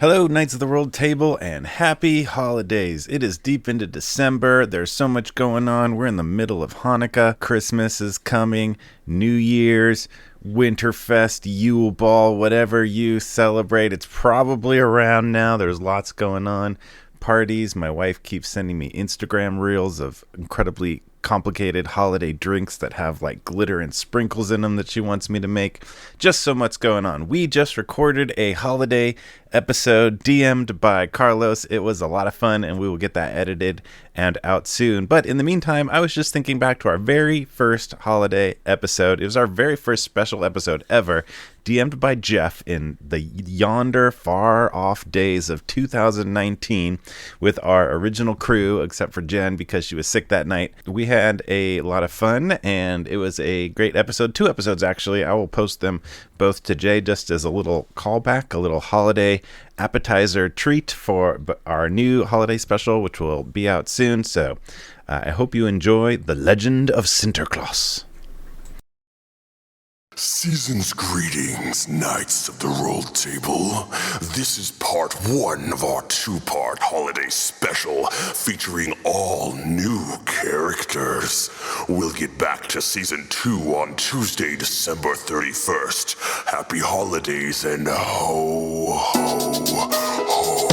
Hello, Knights of the World Table, and happy holidays. It is deep into December. There's so much going on. We're in the middle of Hanukkah. Christmas is coming. New Year's, Winterfest, Yule Ball, whatever you celebrate. It's probably around now. There's lots going on. Parties. My wife keeps sending me Instagram reels of incredibly complicated holiday drinks that have like glitter and sprinkles in them that she wants me to make. Just so much going on. We just recorded a holiday episode DM'd by Carlos. It was a lot of fun, and we will get that edited and out soon. But in the meantime, I was just thinking back to our very first holiday episode. It was our very first special episode ever, DM'd by Jeff in the yonder far off days of 2019 with our original crew, except for Jen because she was sick that night. We had a lot of fun, and it was a great episode. 2 episodes, actually. I will post them both to Jay just as a little callback, a little holiday appetizer treat for our new holiday special, which will be out soon. So I hope you enjoy The Legend of Sinterklauss. Season's greetings, Knights of the Rold Table. This is part 1 of our 2-part holiday special featuring all new characters. We'll get back to Season 2 on Tuesday, December 31st. Happy holidays and ho, ho, ho.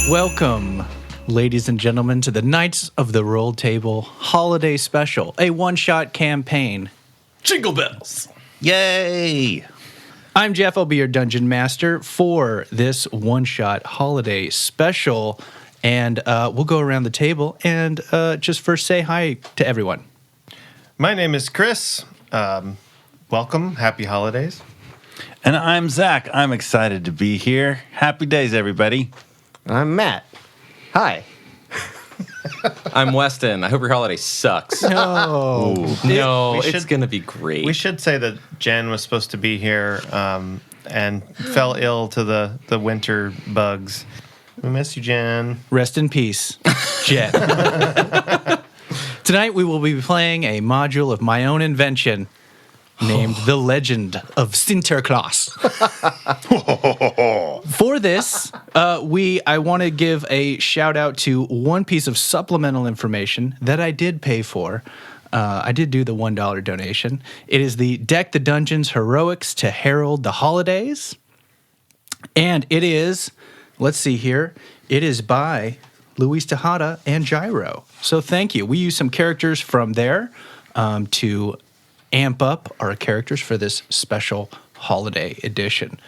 Welcome, ladies and gentlemen, to the Knights of the Rold Table Holiday Special, a one-shot campaign. Jingle bells! Yay! I'm Jeff. I'll be your dungeon master for this one-shot holiday special, and we'll go around the table and just first say hi to everyone. My name is Chris. Welcome. Happy holidays. And I'm Zach. I'm excited to be here. Happy days, everybody. I'm Matt. Hi. I'm Weston. I hope your holiday sucks. No. It's going to be great. We should say that Jen was supposed to be here and fell ill to the winter bugs. We miss you, Jen. Rest in peace, Jen. Tonight we will be playing a module of my own invention named The Legend of Sinterklauss. For this, I want to give a shout out to one piece of supplemental information that I did pay for. I did do the $1 donation. It is the Deck the Dungeons Heroics to Herald the Holidays. And it is, let's see here, it is by Luis Tejada and Gyro. So thank you. We use some characters from there to amp up our characters for this special holiday edition.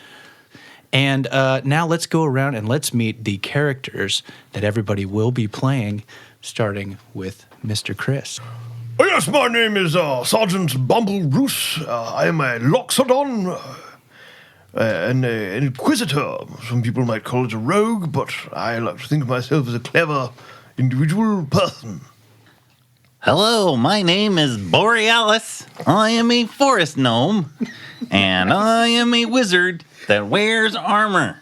And now let's go around and let's meet the characters that everybody will be playing, starting with Mr. Chris. Oh, yes, my name is Sergeant Bumble Roos. I am a Loxodon, an inquisitor. Some people might call it a rogue, but I like to think of myself as a clever individual person. Hello, my name is Borealis. I am a forest gnome, and I am a wizard that wears armor.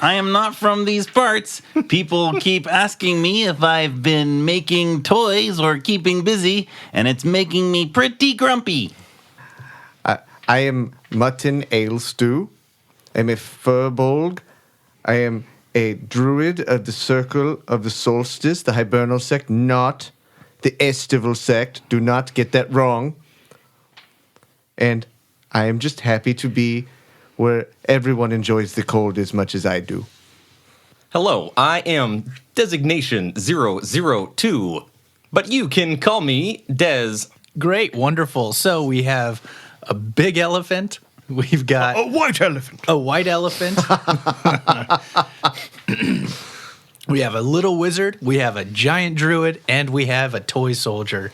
I am not from these parts. People keep asking me if I've been making toys or keeping busy, and it's making me pretty grumpy. I am Mutton Ale Stew. I'm a Furbolg. I am a druid of the Circle of the Solstice, the Hibernal sect, not the Estival sect. Do not get that wrong. And I am just happy to be where everyone enjoys the cold as much as I do. Hello, I am Designation 002, but you can call me Dez. Great, wonderful. So we have a big elephant. We've got A white elephant. a white elephant. We have a little wizard. We have a giant druid, and we have a toy soldier.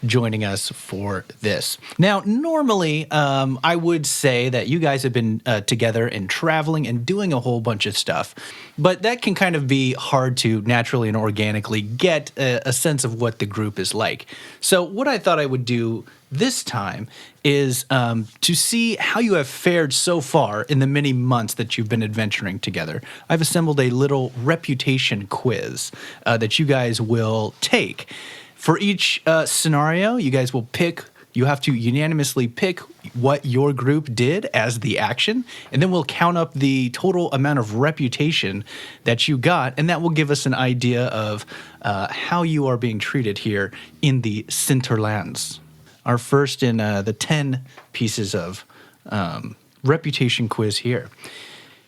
joining us for this. Now, normally, I would say that you guys have been together and traveling and doing a whole bunch of stuff, but that can kind of be hard to naturally and organically get a sense of what the group is like. So what I thought I would do this time is to see how you have fared so far in the many months that you've been adventuring together. I've assembled a little reputation quiz that you guys will take. For each scenario, you guys will pick, you have to unanimously pick what your group did as the action, and then we'll count up the total amount of reputation that you got, and that will give us an idea of how you are being treated here in the Sinterklauss. Our first in the 10 pieces of reputation quiz here.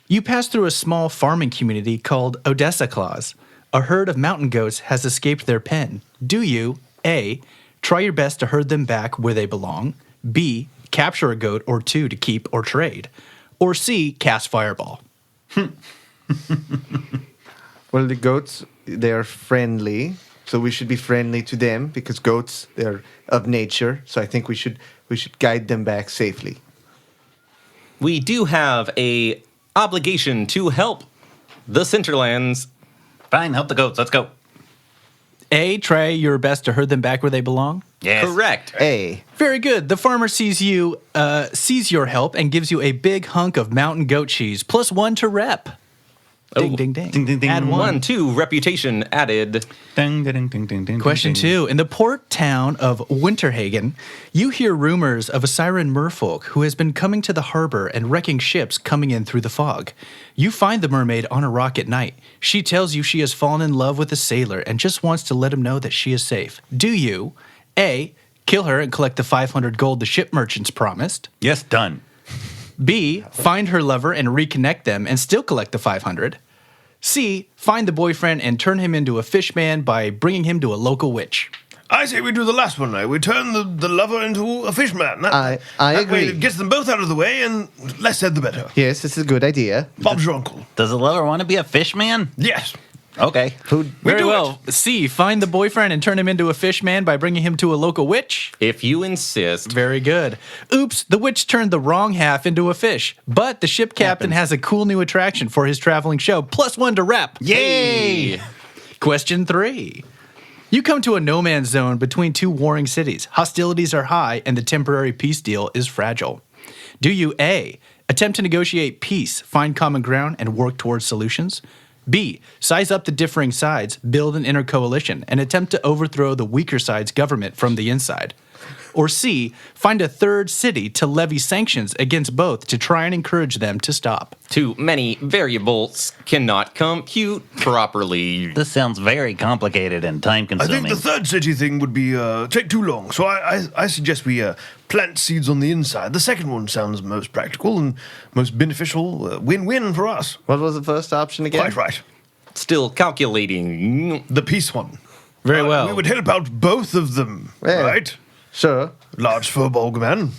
You pass through a small farming community called Odessa Claus. A herd of mountain goats has escaped their pen. Do you, A, try your best to herd them back where they belong, B, capture a goat or two to keep or trade, or C, cast fireball? Well, the goats, they're friendly, so we should be friendly to them because goats, they're of nature. So I think we should guide them back safely. We do have a obligation to help the Sinterlands. Fine, help the goats. Let's go. A, try your best to herd them back where they belong. Yes. Correct. A. Very good. The farmer sees your help and gives you a big hunk of mountain goat cheese, +1 to rep. Ding, ding, ding. Ding, ding, ding. Add 1, 2, reputation added. Ding, ding, ding, ding, ding, Question ding, ding. 2. In the port town of Winterhagen, you hear rumors of a siren merfolk who has been coming to the harbor and wrecking ships coming in through the fog. You find the mermaid on a rock at night. She tells you she has fallen in love with a sailor and just wants to let him know that she is safe. Do you, A, kill her and collect the 500 gold the ship merchants promised? Yes, done. B, find her lover and reconnect them and still collect the 500? C, find the boyfriend and turn him into a fish man by bringing him to a local witch? I say we do the last one. We turn the lover into a fish man. I that agree. way it gets them both out of the way, and less said the better. Yes, this is a good idea. Bob's your uncle. Does the lover want to be a fish man? Yes. Okay. Very do well. C, find the boyfriend and turn him into a fish man by bringing him to a local witch? If you insist. Very good. Oops, the witch turned the wrong half into a fish. But the ship captain has a cool new attraction for his traveling show. +1 to rep. Yay! Question 3. You come to a no man's zone between two warring cities. Hostilities are high and the temporary peace deal is fragile. Do you A, attempt to negotiate peace, find common ground, and work towards solutions? B, size up the differing sides, build an inner coalition, and attempt to overthrow the weaker side's government from the inside? Or C, find a third city to levy sanctions against both to try and encourage them to stop? Too many variables cannot compute properly. This sounds very complicated and time I consuming. think the third city thing would be take too long. So I suggest we plant seeds on the inside. The second one sounds most practical and most beneficial. Win-win for us. What was the first option again? Quite right. Still calculating. The peace one. Very well. We would help out both of them, Yeah. right? Sure. Large furball man.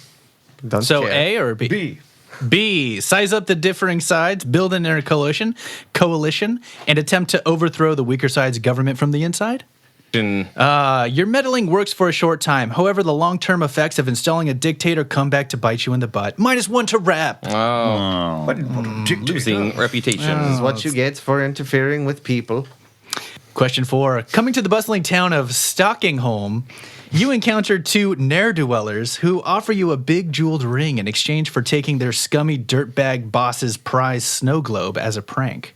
Don't So care. A or B? B. B, size up the differing sides, build an inner coalition, and attempt to overthrow the weaker side's government from the inside? Your meddling works for a short time. However, the long-term effects of installing a dictator come back to bite you in the butt. -1 to rep. I didn't want to dictate. Losing reputation. This is what you get for interfering with people. Question 4. Coming to the bustling town of Stockingholm, you encounter two ne'er-do-wellers who offer you a big jeweled ring in exchange for taking their scummy dirtbag boss's prize snow globe as a prank.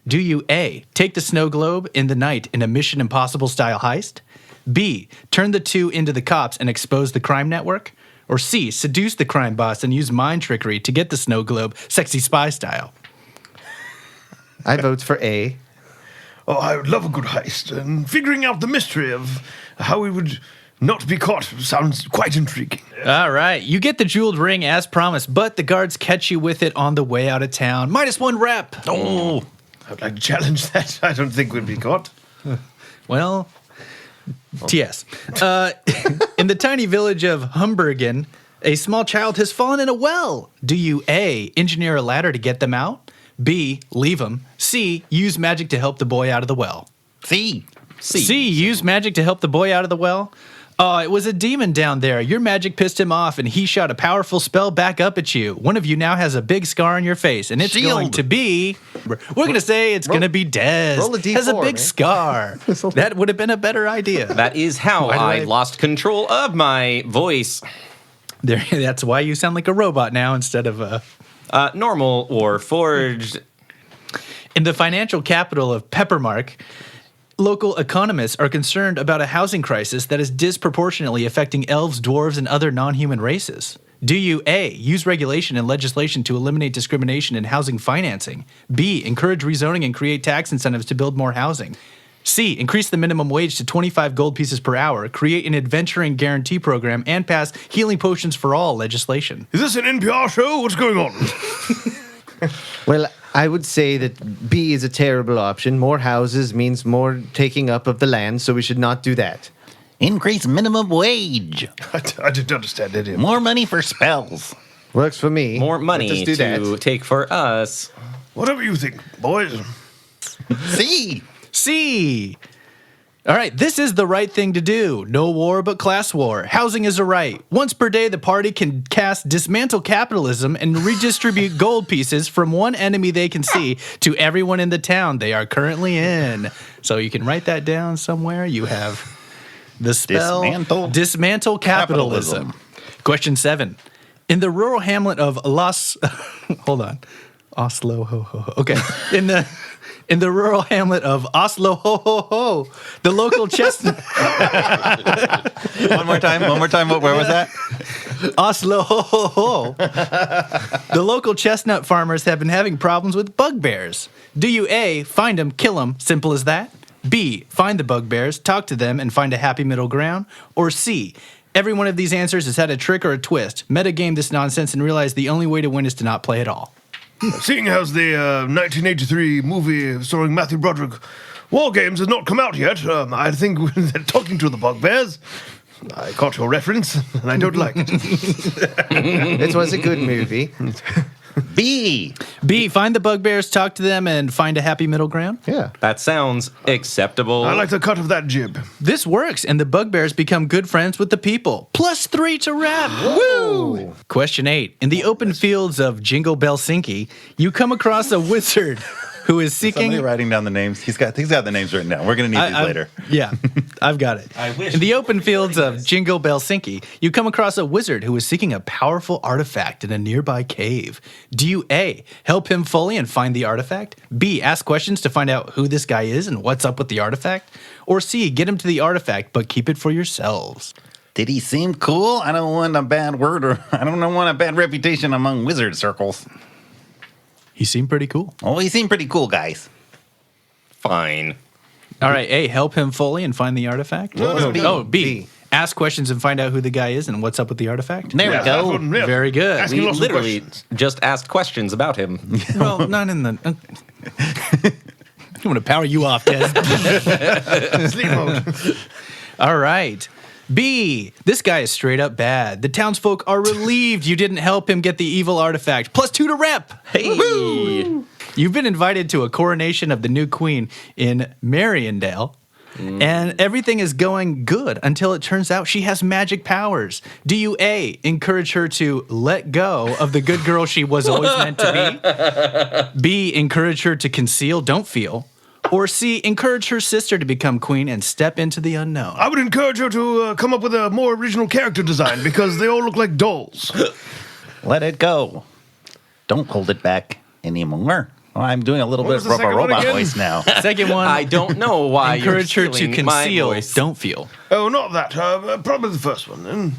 Do you A, take the snow globe in the night in a Mission Impossible style heist? B, turn the two into the cops and expose the crime network? Or C, seduce the crime boss and use mind trickery to get the snow globe sexy spy style? I vote for A. Oh, I would love a good heist. And figuring out the mystery of how we would not be caught sounds quite intriguing. All right, you get the jeweled ring as promised, but the guards catch you with it on the way out of town. -1 rep. Oh, I'd like to challenge that. I don't think we'd be caught. Well, TS. In the tiny village of Humbergen, a small child has fallen in a well. Do you A, engineer a ladder to get them out? B, leave them? C, use magic to help the boy out of the well? C. C, use magic to help the boy out of the well? Oh, it was a demon down there. Your magic pissed him off, and he shot a powerful spell back up at you. One of you now has a big scar on your face, and it's going to be... We're going to say it's going to be Des. roll a D4, has a big man. scar. That would have been a better idea. That is how I lost control of my voice. That's why you sound like a robot now instead of a... Normal or forged. In the financial capital of Peppermark, local economists are concerned about a housing crisis that is disproportionately affecting elves, dwarves, and other non-human races. Do you A, use regulation and legislation to eliminate discrimination in housing financing? B, encourage rezoning and create tax incentives to build more housing? C, increase the minimum wage to 25 gold pieces per hour, create an adventuring guarantee program, and pass healing potions for all legislation? Is this an NPR show? What's going on? Well, I would say that B is a terrible option. More houses means more taking up of the land, so we should not do that. Increase minimum wage. I didn't understand any of it. More money for spells. Works for me. More Let money us do to that. take for us. Whatever you think, boys. See? C. All right, this is the right thing to do. No war but class war. Housing is a right. Once per day, the party can cast dismantle capitalism and redistribute gold pieces from one enemy they can see to everyone in the town they are currently in. So you can write that down somewhere. You have the spell dismantle capitalism. Question 7. In the rural hamlet of hold on. Oslo ho ho ho. Okay. In the rural hamlet of Oslo ho ho ho, the local chestnut One more time. Where was that? Oslo ho ho ho. The local chestnut farmers have been having problems with bugbears. Do you A, find them, kill them, simple as that? B, find the bugbears, talk to them, and find a happy middle ground? Or C, every one of these answers has had a trick or a twist. Metagame this nonsense and realize the only way to win is to not play at all. Seeing as the 1983 movie starring Matthew Broderick, War Games, has not come out yet, I think they're talking to the bugbears. I caught your reference, and I don't like it. It was a good movie. B. B, find the bugbears, talk to them, and find a happy middle ground? Yeah. That sounds acceptable. I like the cut of that jib. This works, and the bugbears become good friends with the people. +3 to rep. Woo! Question 8. In the open fields of Jingle Belsinki, you come across a wizard who is seeking... Somebody writing down the names. He's got the names written down. We're going to need these later. Yeah, I've got it. In the open fields of Jingle Belsinki, you come across a wizard who is seeking a powerful artifact in a nearby cave. Do you A, help him fully and find the artifact? B, ask questions to find out who this guy is and what's up with the artifact? Or C, get him to the artifact but keep it for yourselves? Did he seem cool? I don't want a bad word or I don't want a bad reputation among wizard circles. He seemed pretty cool. Oh, he seemed pretty cool, guys. Fine. All right, A, help him fully and find the artifact? No, B. Oh, B. B. Ask questions and find out who the guy is and what's up with the artifact? There we go. Yeah. Very good. Asking We lots of literally questions. just asked questions about him. Well, not in the... I'm going to power you off, Des. Sleep mode. All right. B, this guy is straight up bad. The townsfolk are relieved you didn't help him get the evil artifact. +2 to rep. Hey. You've been invited to a coronation of the new queen in Mariondale. And everything is going good until it turns out she has magic powers. Do you A, encourage her to let go of the good girl she was always meant to be? B, encourage her to conceal, don't feel? Or C, encourage her sister to become queen and step into the unknown? I would encourage her to come up with a more original character design because they all look like dolls. Let it go. Don't hold it back anymore. Well, I'm doing a little What bit was the of a second one robot again? voice now. Second one, I don't know why encourage her you're to stealing my conceal, voice. don't feel. Oh, not that. Probably the first one. Then.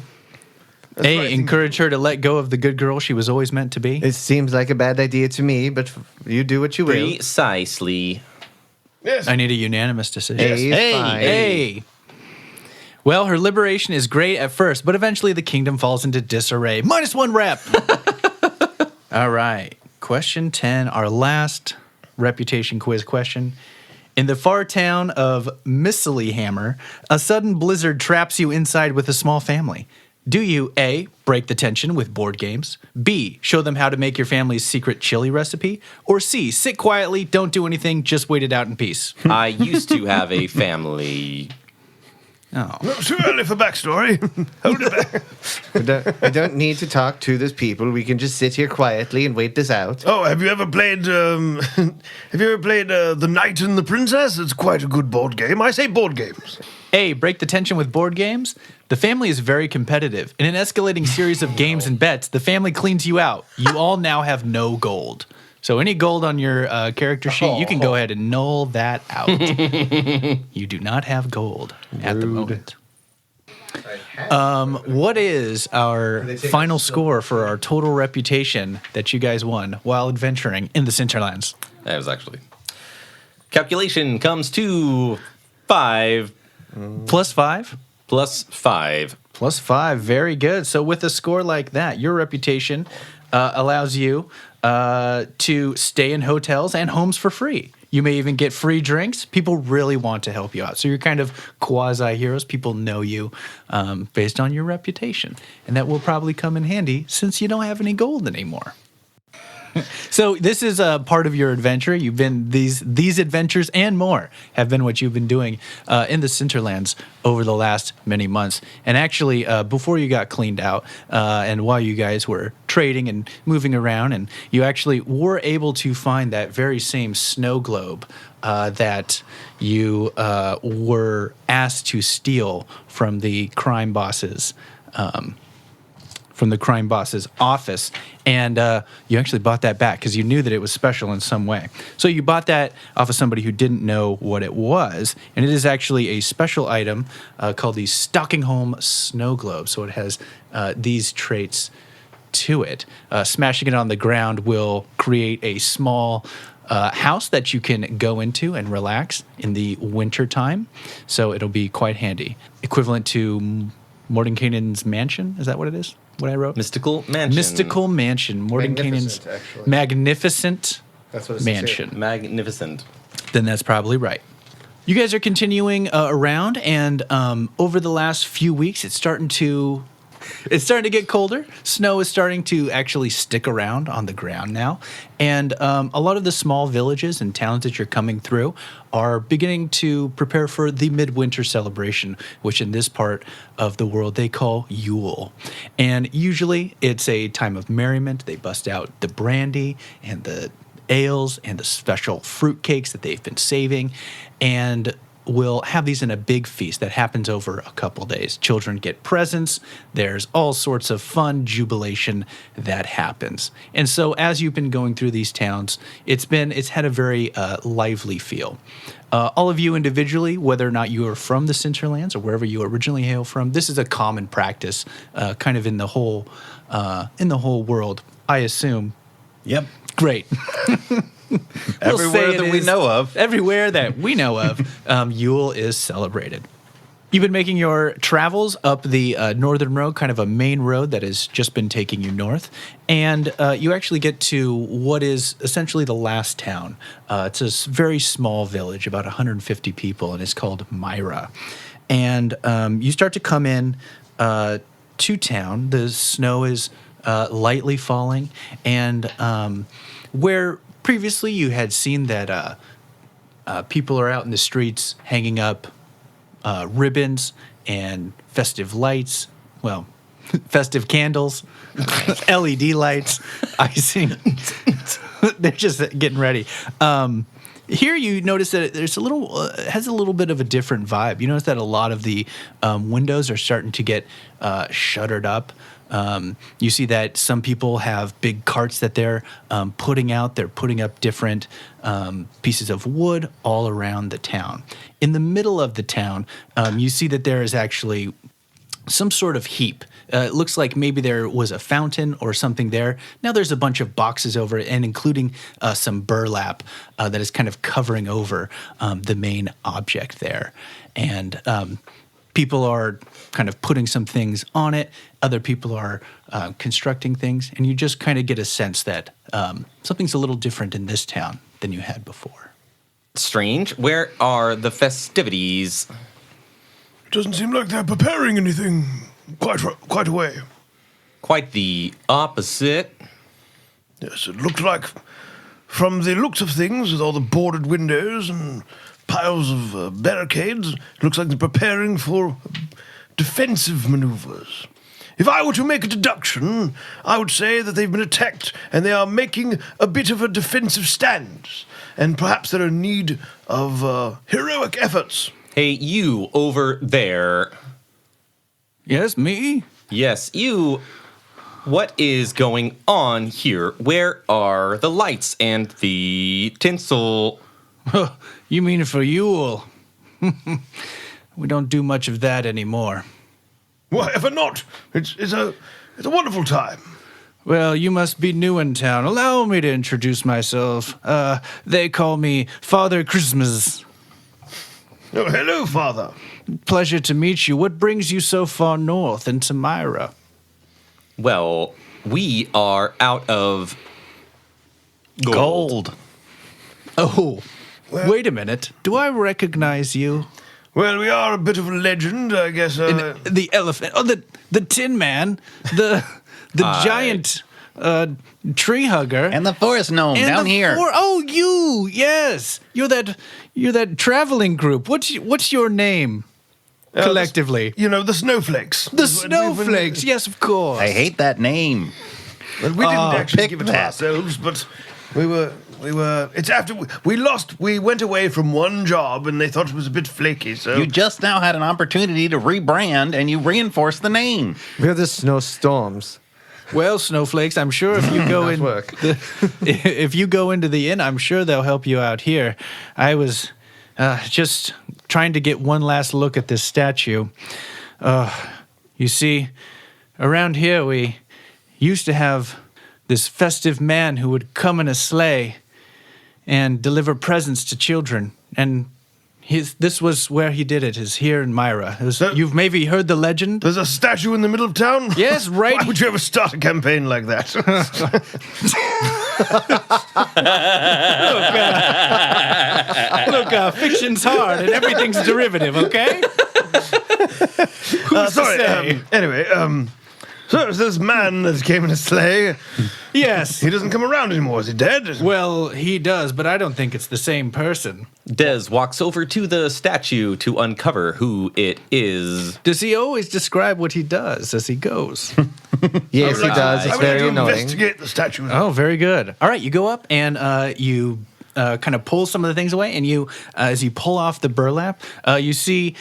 That's A, what I think. encourage her to let go of the good girl she was always meant to be. It seems like a bad idea to me, but you do what you will. Precisely. Yes. I need a unanimous decision. A is fine. A. Well, her liberation is great at first, but eventually the kingdom falls into disarray. -1 rep. All right. Question 10, our last reputation quiz question. In the far town of Mistleyhammer, a sudden blizzard traps you inside with a small family. Do you A, break the tension with board games? B, show them how to make your family's secret chili recipe? Or C, sit quietly, don't do anything, just wait it out in peace? I used to have a family. Oh. Not too early for backstory. Hold it back. We don't need to talk to those people. We can just sit here quietly and wait this out. Oh, have you ever played? The Knight and the Princess? It's quite a good board game. I say board games. Hey, break the tension with board games? The family is very competitive. In an escalating series of games and bets, the family cleans you out. You all now have no gold. So any gold on your character sheet, you can go ahead and null that out. You do not have gold at the moment. What is our final score for our total reputation that you guys won while adventuring in the Sinterlands? That was actually. Calculation comes to 5 Plus 5? plus 5. Plus 5. Very good. So with a score like that, your reputation allows you to stay in hotels and homes for free. You may even get free drinks. People really want to help you out. So you're kind of quasi-heroes. People know you based on your reputation. And that will probably come in handy since you don't have any gold anymore. So this is a part of your adventure. You've been these adventures and more have been what you've been doing in the Sinterlands over the last many months. And actually, before you got cleaned out, and while you guys were trading and moving around, and you actually were able to find that very same snow globe that you were asked to steal from the crime boss's office, and you actually bought that back because you knew that it was special in some way. So you bought that off of somebody who didn't know what it was, and it is actually a special item called the Stockingham Snow Globe. So it has these traits to it. Smashing it on the ground will create a small house that you can go into and relax in the winter time. So it'll be quite handy. Equivalent to Mordenkainen's mansion, is that what it is? What I wrote? Mystical Mansion. Mystical Mansion. Mordenkainen's magnificent That's what it mansion. Magnificent. Then that's probably right. You guys are continuing around, and over the last few weeks, it's starting to get colder. Snow is starting to actually stick around on the ground now. And a lot of the small villages and towns that you're coming through are beginning to prepare for the midwinter celebration, which in this part of the world they call Yule. And usually it's a time of merriment. They bust out the brandy and the ales and the special fruit cakes that they've been saving. And we'll have these in a big feast that happens over a couple days. Children get presents. There's all sorts of fun jubilation that happens. And so as you've been going through these towns, it's had a very lively feel. All of you individually, whether or not you are from the Sinterlands or wherever you originally hail from, this is a common practice kind of in the whole world, I assume. Yep. Great. Everywhere that we know of. Everywhere that we know of, Yule is celebrated. You've been making your travels up the northern road, kind of a main road that has just been taking you north, and you actually get to what is essentially the last town. It's a very small village, about 150 people, and it's called Myra. And you start to come in to town. The snow is lightly falling, and where previously you had seen that people are out in the streets hanging up ribbons and festive lights, well, festive candles, LED lights, icing. They're just getting ready. Here you notice that there's has a little bit of a different vibe. You notice that a lot of the windows are starting to get shuttered up. You see that some people have big carts that they're putting out. They're putting up different pieces of wood all around the town. In the middle of the town, you see that there is actually some sort of heap. It looks like maybe there was a fountain or something there. Now there's a bunch of boxes over it, and including some burlap that is kind of covering over the main object there. And people are kind of putting some things on it. Other people are constructing things. And you just kind of get a sense that something's a little different in this town than you had before. Strange. Where are the festivities? It doesn't seem like they're preparing anything quite a way. Quite the opposite. Yes, it looked like, from the looks of things, with all the boarded windows and piles of barricades. Looks like they're preparing for defensive maneuvers. If I were to make a deduction, I would say that they've been attacked and they are making a bit of a defensive stand. And perhaps they're in need of heroic efforts. Hey, you over there. Yes, me? Yes, you. What is going on here? Where are the lights and the tinsel? You mean for Yule? We don't do much of that anymore. Why ever not? It's a wonderful time. Well, you must be new in town. Allow me to introduce myself. They call me Father Christmas. Oh, hello, Father. Pleasure to meet you. What brings you so far north into Myra? Well, we are out of gold. Oh, wait a minute. Do I recognize you? Well, we are a bit of a legend, I guess. The elephant. Oh, the Tin Man. The giant tree hugger. And the forest gnome down here. Oh, you. Yes. You're that traveling group. What's your name? Collectively. The snowflakes. The snowflakes. Yes, of course. I hate that name. Well, we didn't actually pick give it to that. ourselves, but we were. It's after we lost. We went away from one job, and they thought it was a bit flaky. So You just now had an opportunity to rebrand, and you reinforced the name. We're the snowstorms. Well, snowflakes, I'm sure if you go in, work. if you go into the inn, I'm sure they'll help you out here. I was just trying to get one last look at this statue. You see, around here we used to have this festive man who would come in a sleigh and deliver presents to children, and this was where he did it. Is here in Myra. You've maybe heard the legend. there's a statue in the middle of town. Yes, right. Why would you ever start a campaign like that? Look, fiction's hard and everything's derivative, okay? Sorry. Anyway, so there's this man that came in a sleigh. Yes. He doesn't come around anymore. Is he dead? Well, he does, but I don't think it's the same person. Des walks over to the statue to uncover who it is. Does he always describe what he does as he goes? Yes, he does. I It's would like very to annoying. investigate the statue. Oh, very good. All right, you go up and you kind of pull some of the things away, and you, as you pull off the burlap, you see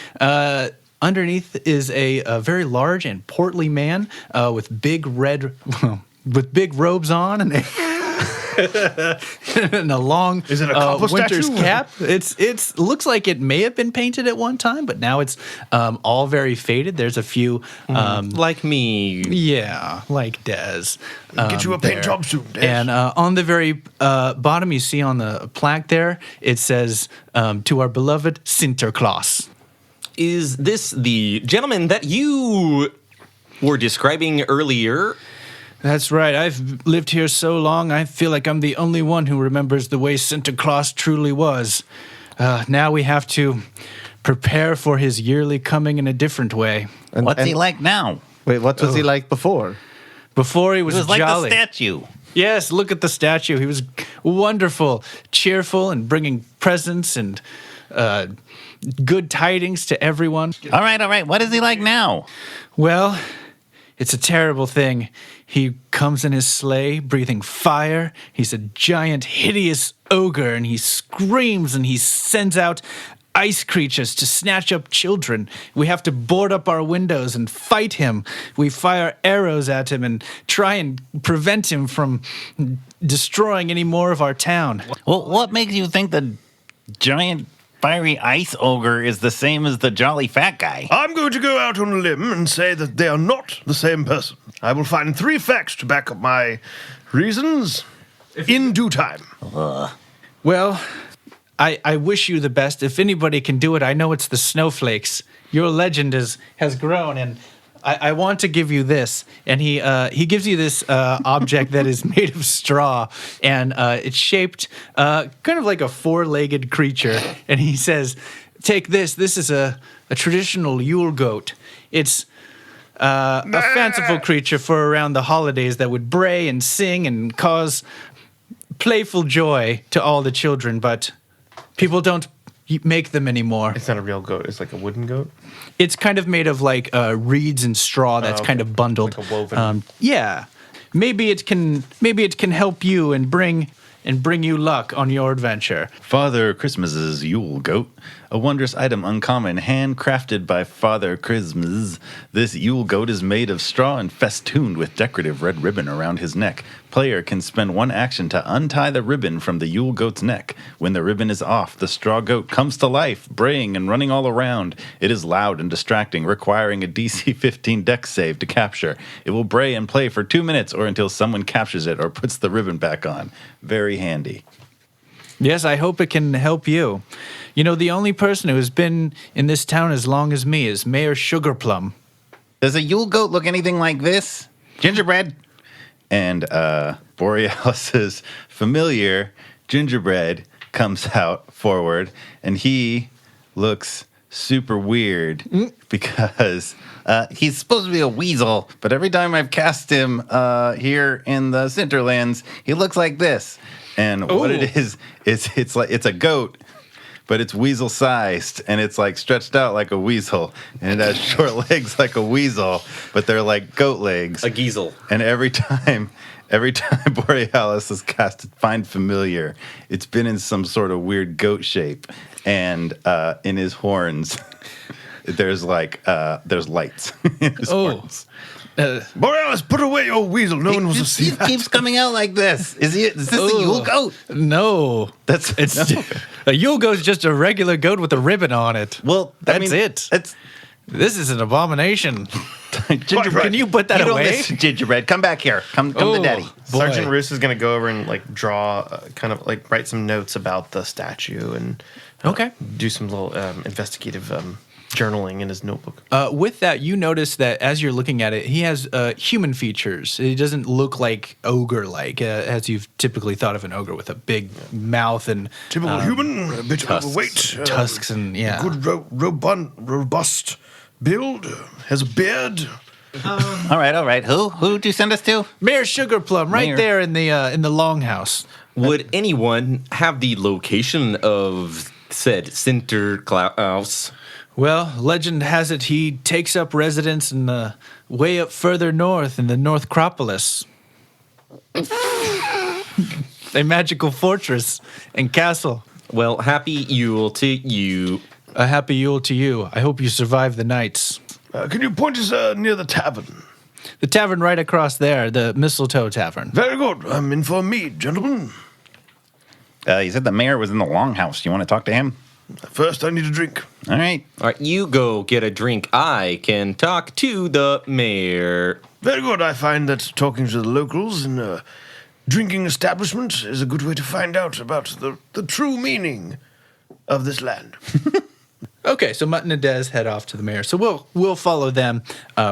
underneath is a very large and portly man with big with big robes on and and a long Is it a copper winter's statue? cap. It's looks like it may have been painted at one time, but now it's all very faded. There's a few Like me. yeah, like Des. Get you a paint there. job soon, Des. And on the very bottom, you see on the plaque there, it says, to our beloved Sinterklauss. Is this the gentleman that you were describing earlier? That's right. I've lived here so long, I feel like I'm the only one who remembers the way Sinterklaas truly was. Now we have to prepare for his yearly coming in a different way. What's he like now? Wait, what was he like before? Before he was, He was like jolly. the statue. Yes, look at the statue. He was wonderful, cheerful, and bringing presents and good tidings to everyone. All right. What is he like now? Well, it's a terrible thing. He comes in his sleigh, breathing fire. He's a giant, hideous ogre, and he screams and he sends out ice creatures to snatch up children. We have to board up our windows and fight him. We fire arrows at him and try and prevent him from destroying any more of our town. Well, what makes you think the giant fiery ice ogre is the same as the jolly fat guy? I'm going to go out on a limb and say that they are not the same person. I will find 3 facts to back up my reasons in due time. Well, I wish you the best. If anybody can do it, I know it's the snowflakes. Your legend has grown, and I want to give you this. And he gives you this object that is made of straw, and it's shaped kind of like a 4-legged creature. And he says, take this. This is a traditional Yule goat. It's a fanciful creature for around the holidays that would bray and sing and cause playful joy to all the children, but people don't make them anymore. It's not a real goat. It's like a wooden goat. It's kind of made of like reeds and straw that's kind of bundled. Like a woven. Yeah, maybe it can help you and bring you luck on your adventure. Father Christmas's Yule Goat, a wondrous item uncommon, handcrafted by Father Christmas. This Yule Goat is made of straw and festooned with decorative red ribbon around his neck. Player can spend one action to untie the ribbon from the Yule Goat's neck. When the ribbon is off, the straw goat comes to life, braying and running all around. It is loud and distracting, requiring a DC 15 dex save to capture. It will bray and play for 2 minutes or until someone captures it or puts the ribbon back on. Very handy. Yes, I hope it can help you. You know, the only person who has been in this town as long as me is Mayor Sugarplum. Does a Yule Goat look anything like this? Gingerbread? And Borealis's familiar Gingerbread comes out forward, and he looks super weird because he's supposed to be a weasel, but every time I've cast him here in the Sinterlands, he looks like this. And what it is it's like it's a goat, but it's weasel sized, and it's like stretched out like a weasel, and it has short legs like a weasel, but they're like goat legs. A geezel. And every time Borealis has casted Find Familiar, it's been in some sort of weird goat shape, and in his horns, there's lights in his horns. Borealis, put away your weasel. No one wants to see He that. keeps coming out like this. Is this a Yule Goat? No, a Yule Goat's just a regular goat with a ribbon on it. Well, That's it. This is an abomination. Gingerbread. Can you put that you don't away? listen, Gingerbread. Come back here. Come to Daddy. Boy. Sergeant Roos is going to go over and like draw, kind of like write some notes about the statue and Okay. do some little investigative journaling in his notebook. With that, you notice that as you're looking at it, he has human features. He doesn't look like ogre-like, as you've typically thought of an ogre with a big mouth and Typical human, a bit overweight. tusks and Good, robust build. Has a beard. All right. Who'd you send us to? Mayor Sugarplum, right Mayor. there in the longhouse. Would anyone have the location of said Sinterklauss? Well, legend has it he takes up residence in the way up further north in the North Cropolis. A magical fortress and castle. Well, happy Yule to you. A happy Yule to you. I hope you survive the nights. Can you point us near the tavern? The tavern right across there, the Mistletoe Tavern. Very good. I'm in for a mead, gentlemen. You said the mayor was in the longhouse. You want to talk to him? First, I need a drink. All right. All right, you go get a drink. I can talk to the mayor. Very good. I find that talking to the locals in a drinking establishment is a good way to find out about the true meaning of this land. Okay, so Mutton and Des head off to the mayor. So we'll follow them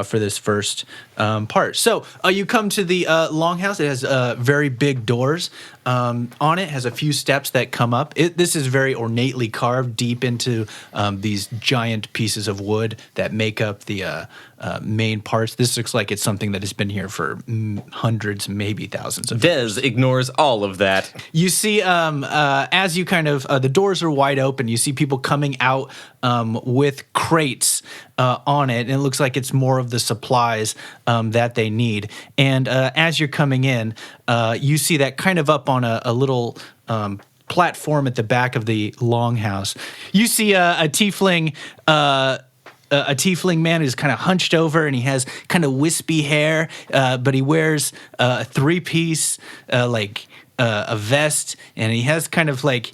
for this first part. So you come to the longhouse. It has very big doors. On it has a few steps that come up. This is very ornately carved deep into these giant pieces of wood that make up the main parts. This looks like it's something that has been here for hundreds, maybe thousands of years. Des ignores all of that. You see, as you kind of, the doors are wide open. You see people coming out with crates on it, and it looks like it's more of the supplies that they need. And as you're coming in, you see that kind of up on a little platform at the back of the longhouse. You see a tiefling. A tiefling man who's kind of hunched over, and he has kind of wispy hair, but he wears a three-piece, a vest, and he has kind of like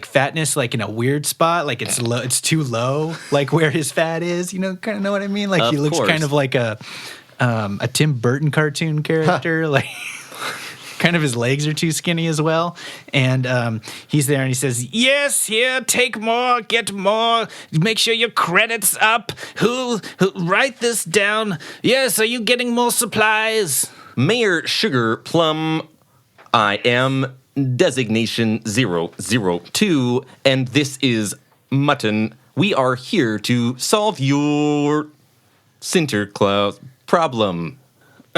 fatness, like in a weird spot, like it's low, it's too low, like where his fat is. You know, kind of know what I mean? Like he looks kind of like a Tim Burton cartoon character, like. Kind of his legs are too skinny as well. And he's there and he says, yes, here, take more, get more. Make sure your credit's up. Who write this down? Yes, are you getting more supplies? Mayor Sugar Plum, I am designation 002, and this is Mutton. We are here to solve your Sinterklauss problem.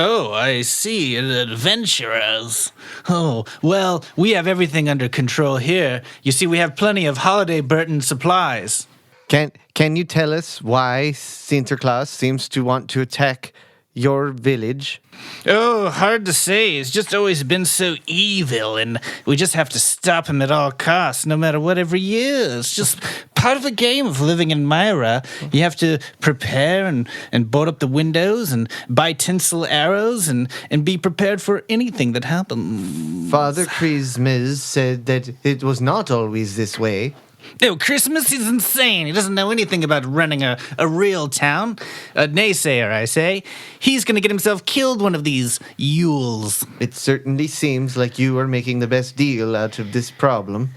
Oh, I see. Adventurers. Oh, well, we have everything under control here. You see, we have plenty of holiday Burton supplies. Can you tell us why Sinterklaus seems to want to attack your village? Oh, hard to say. He's just always been so evil, and we just have to stop him at all costs, no matter whatever he is. It's just part of the game of living in Myra. You have to prepare and board up the windows and buy tinsel arrows and be prepared for anything that happens. Father Christmas said that it was not always this way. No, Christmas is insane. He doesn't know anything about running a real town. A naysayer, I say. He's going to get himself killed one of these Yules. It certainly seems like you are making the best deal out of this problem.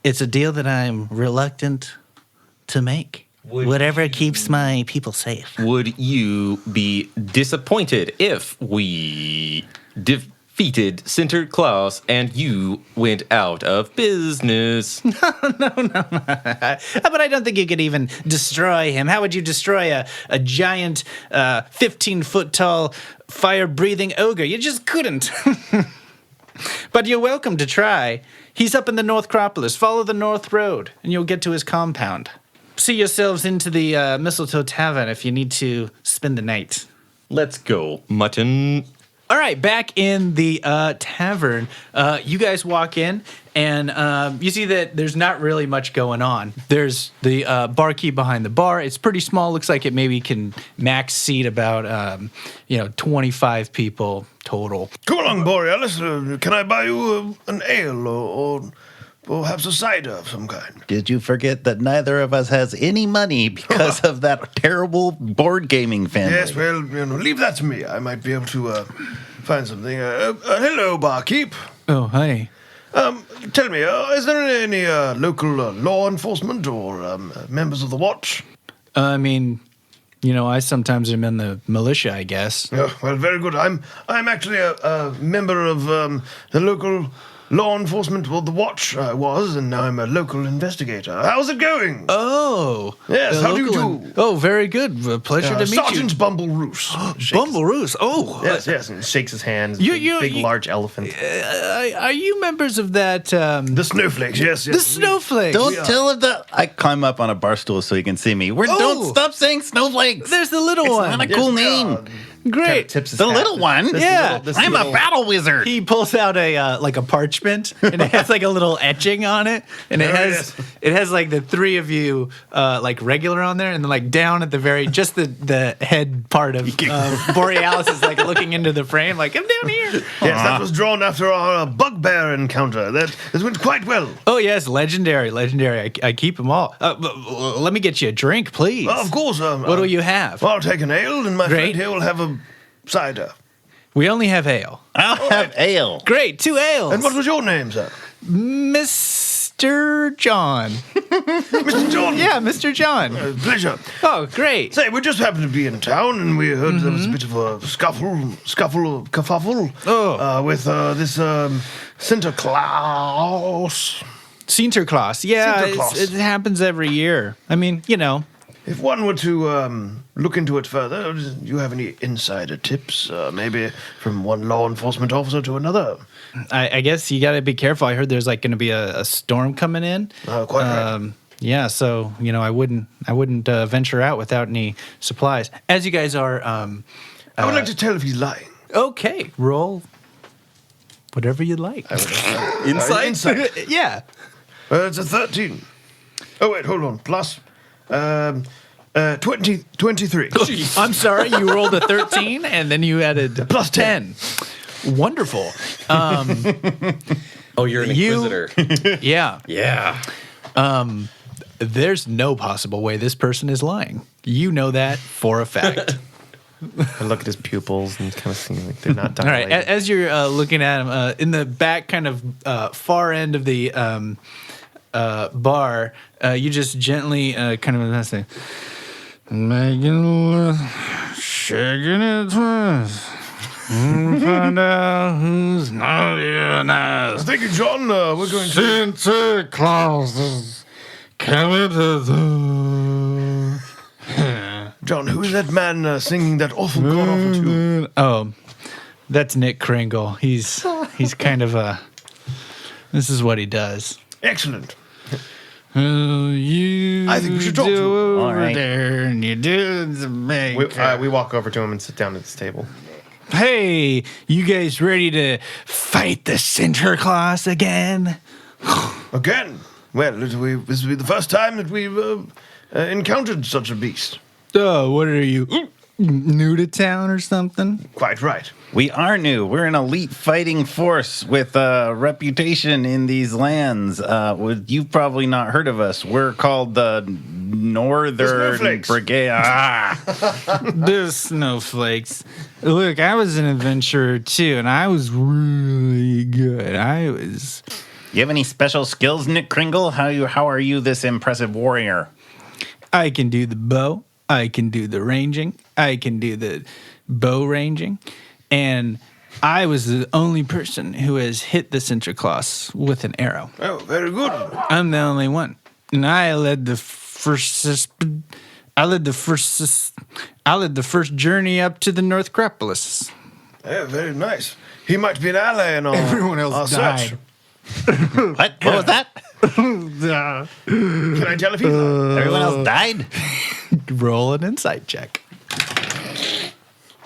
It's a deal that I'm reluctant to make. Whatever keeps my people safe. Would you be disappointed if we defeated Sinterklaus and you went out of business? But I don't think you could even destroy him. How would you destroy a giant 15-foot tall fire-breathing ogre? You just couldn't. But you're welcome to try. He's up in the North Acropolis. Follow the North Road, and you'll get to his compound. See yourselves into the Mistletoe Tavern if you need to spend the night. Let's go, mutton. All right, back in the tavern, you guys walk in, and you see that there's not really much going on. There's the barkeep behind the bar. It's pretty small. Looks like it maybe can max seat about 25 people total. Come along, Borealis. Can I buy you an ale or perhaps a cider of some kind? Did you forget that neither of us has any money because of that terrible board gaming family? Yes, well, leave that to me. I might be able to find something. Hello, barkeep. Oh, hi. Tell me, is there any local law enforcement or members of the watch? I mean, I sometimes am in the militia, I guess. Oh, well, very good. I'm actually a member of the local law enforcement, well, the watch I was, and now I'm a local investigator. How's it going? Oh. Yes, how do you do? Oh, very good. Pleasure to meet Sergeant you. Bumble Roos. Bumble Roos. Oh. Yes, and shakes his hand. You- Big, large elephant. Are you members of that? The snowflakes, yes. The snowflakes. Don't tell him that. I climb up on a bar stool so he can see me. Don't stop saying snowflakes. There's the little one. Not a cool name. Great. Tips his The hat. little one? Yeah. I'm a battle wizard. He pulls out a like a parchment, and it has like a little etching on it, and it has like the three of you like regular on there, and then like down at the very just the head part of Borealis is like looking into the frame, like I'm down here. Yes, that was drawn after our bugbear encounter. That went quite well. Oh yes, legendary. I keep them all. Let me get you a drink, please. Of course. What do you have? I'll take an ale, and my Great. friend here will have a cider. We only have ale. I'll have ale. Great, 2 ales. And what was your name, sir? Mr. John? Mr. John. Yeah, Mr. John. Pleasure. Oh, great. Say, we just happened to be in town, and we heard there was a bit of a kerfuffle with this Sinterklauss. Sinterklaus. Yeah, Sinterklaus. it happens every year. I mean, If one were to look into it further, do you have any insider tips, maybe from one law enforcement officer to another? I guess you got to be careful. I heard there's like going to be a storm coming in. Quite right. Yeah, so I wouldn't venture out without any supplies. As you guys are, I would like to tell if he's lying. okay, roll whatever you like. Insight. Yeah. It's a 13. Oh, wait, hold on. Plus 23. I'm sorry, you rolled a 13 and then you added Plus 10. Wonderful. Oh, you're an inquisitor. Yeah. Yeah. There's no possible way this person is lying. You know that for a fact. I look at his pupils and kind of see like they're not All right. dilated. As you're looking at him in the back, kind of far end of the bar, you just gently kind of say, Megan, shaking it twice. Find out who's naughty nice. Thank you, John. We're going to... Sinterklaus is coming to the... John, who is that man singing that awful god-awful tune? Oh, That's Nick Kringle. He's kind of a. This is what he does. Excellent. You I think we should talk to him. over All right. there, and you do the We walk over to him and sit down at this table. Hey, you guys ready to fight the Sinterklauss again? Again. Well, this will be the first time that we've encountered such a beast. Oh, what are you, new to town or something? Quite right. We are new. We're an elite fighting force with a reputation in these lands. You've probably not heard of us. We're called the Northern Snowflakes. Brigade. The snowflakes. Look, I was an adventurer too, and I was really good. You have any special skills, Nick Kringle? How are you this impressive warrior? I can do the bow. I can do the ranging. I can do the bow ranging. And I was the only person who has hit the Sinterklauss with an arrow. Oh, very good. I'm the only one. And I led the first journey up to the North Acropolis. Oh, very nice. He might be an ally in our Everyone else our died. search. What was that? Can I tell if he's Everyone else died? Roll an insight check.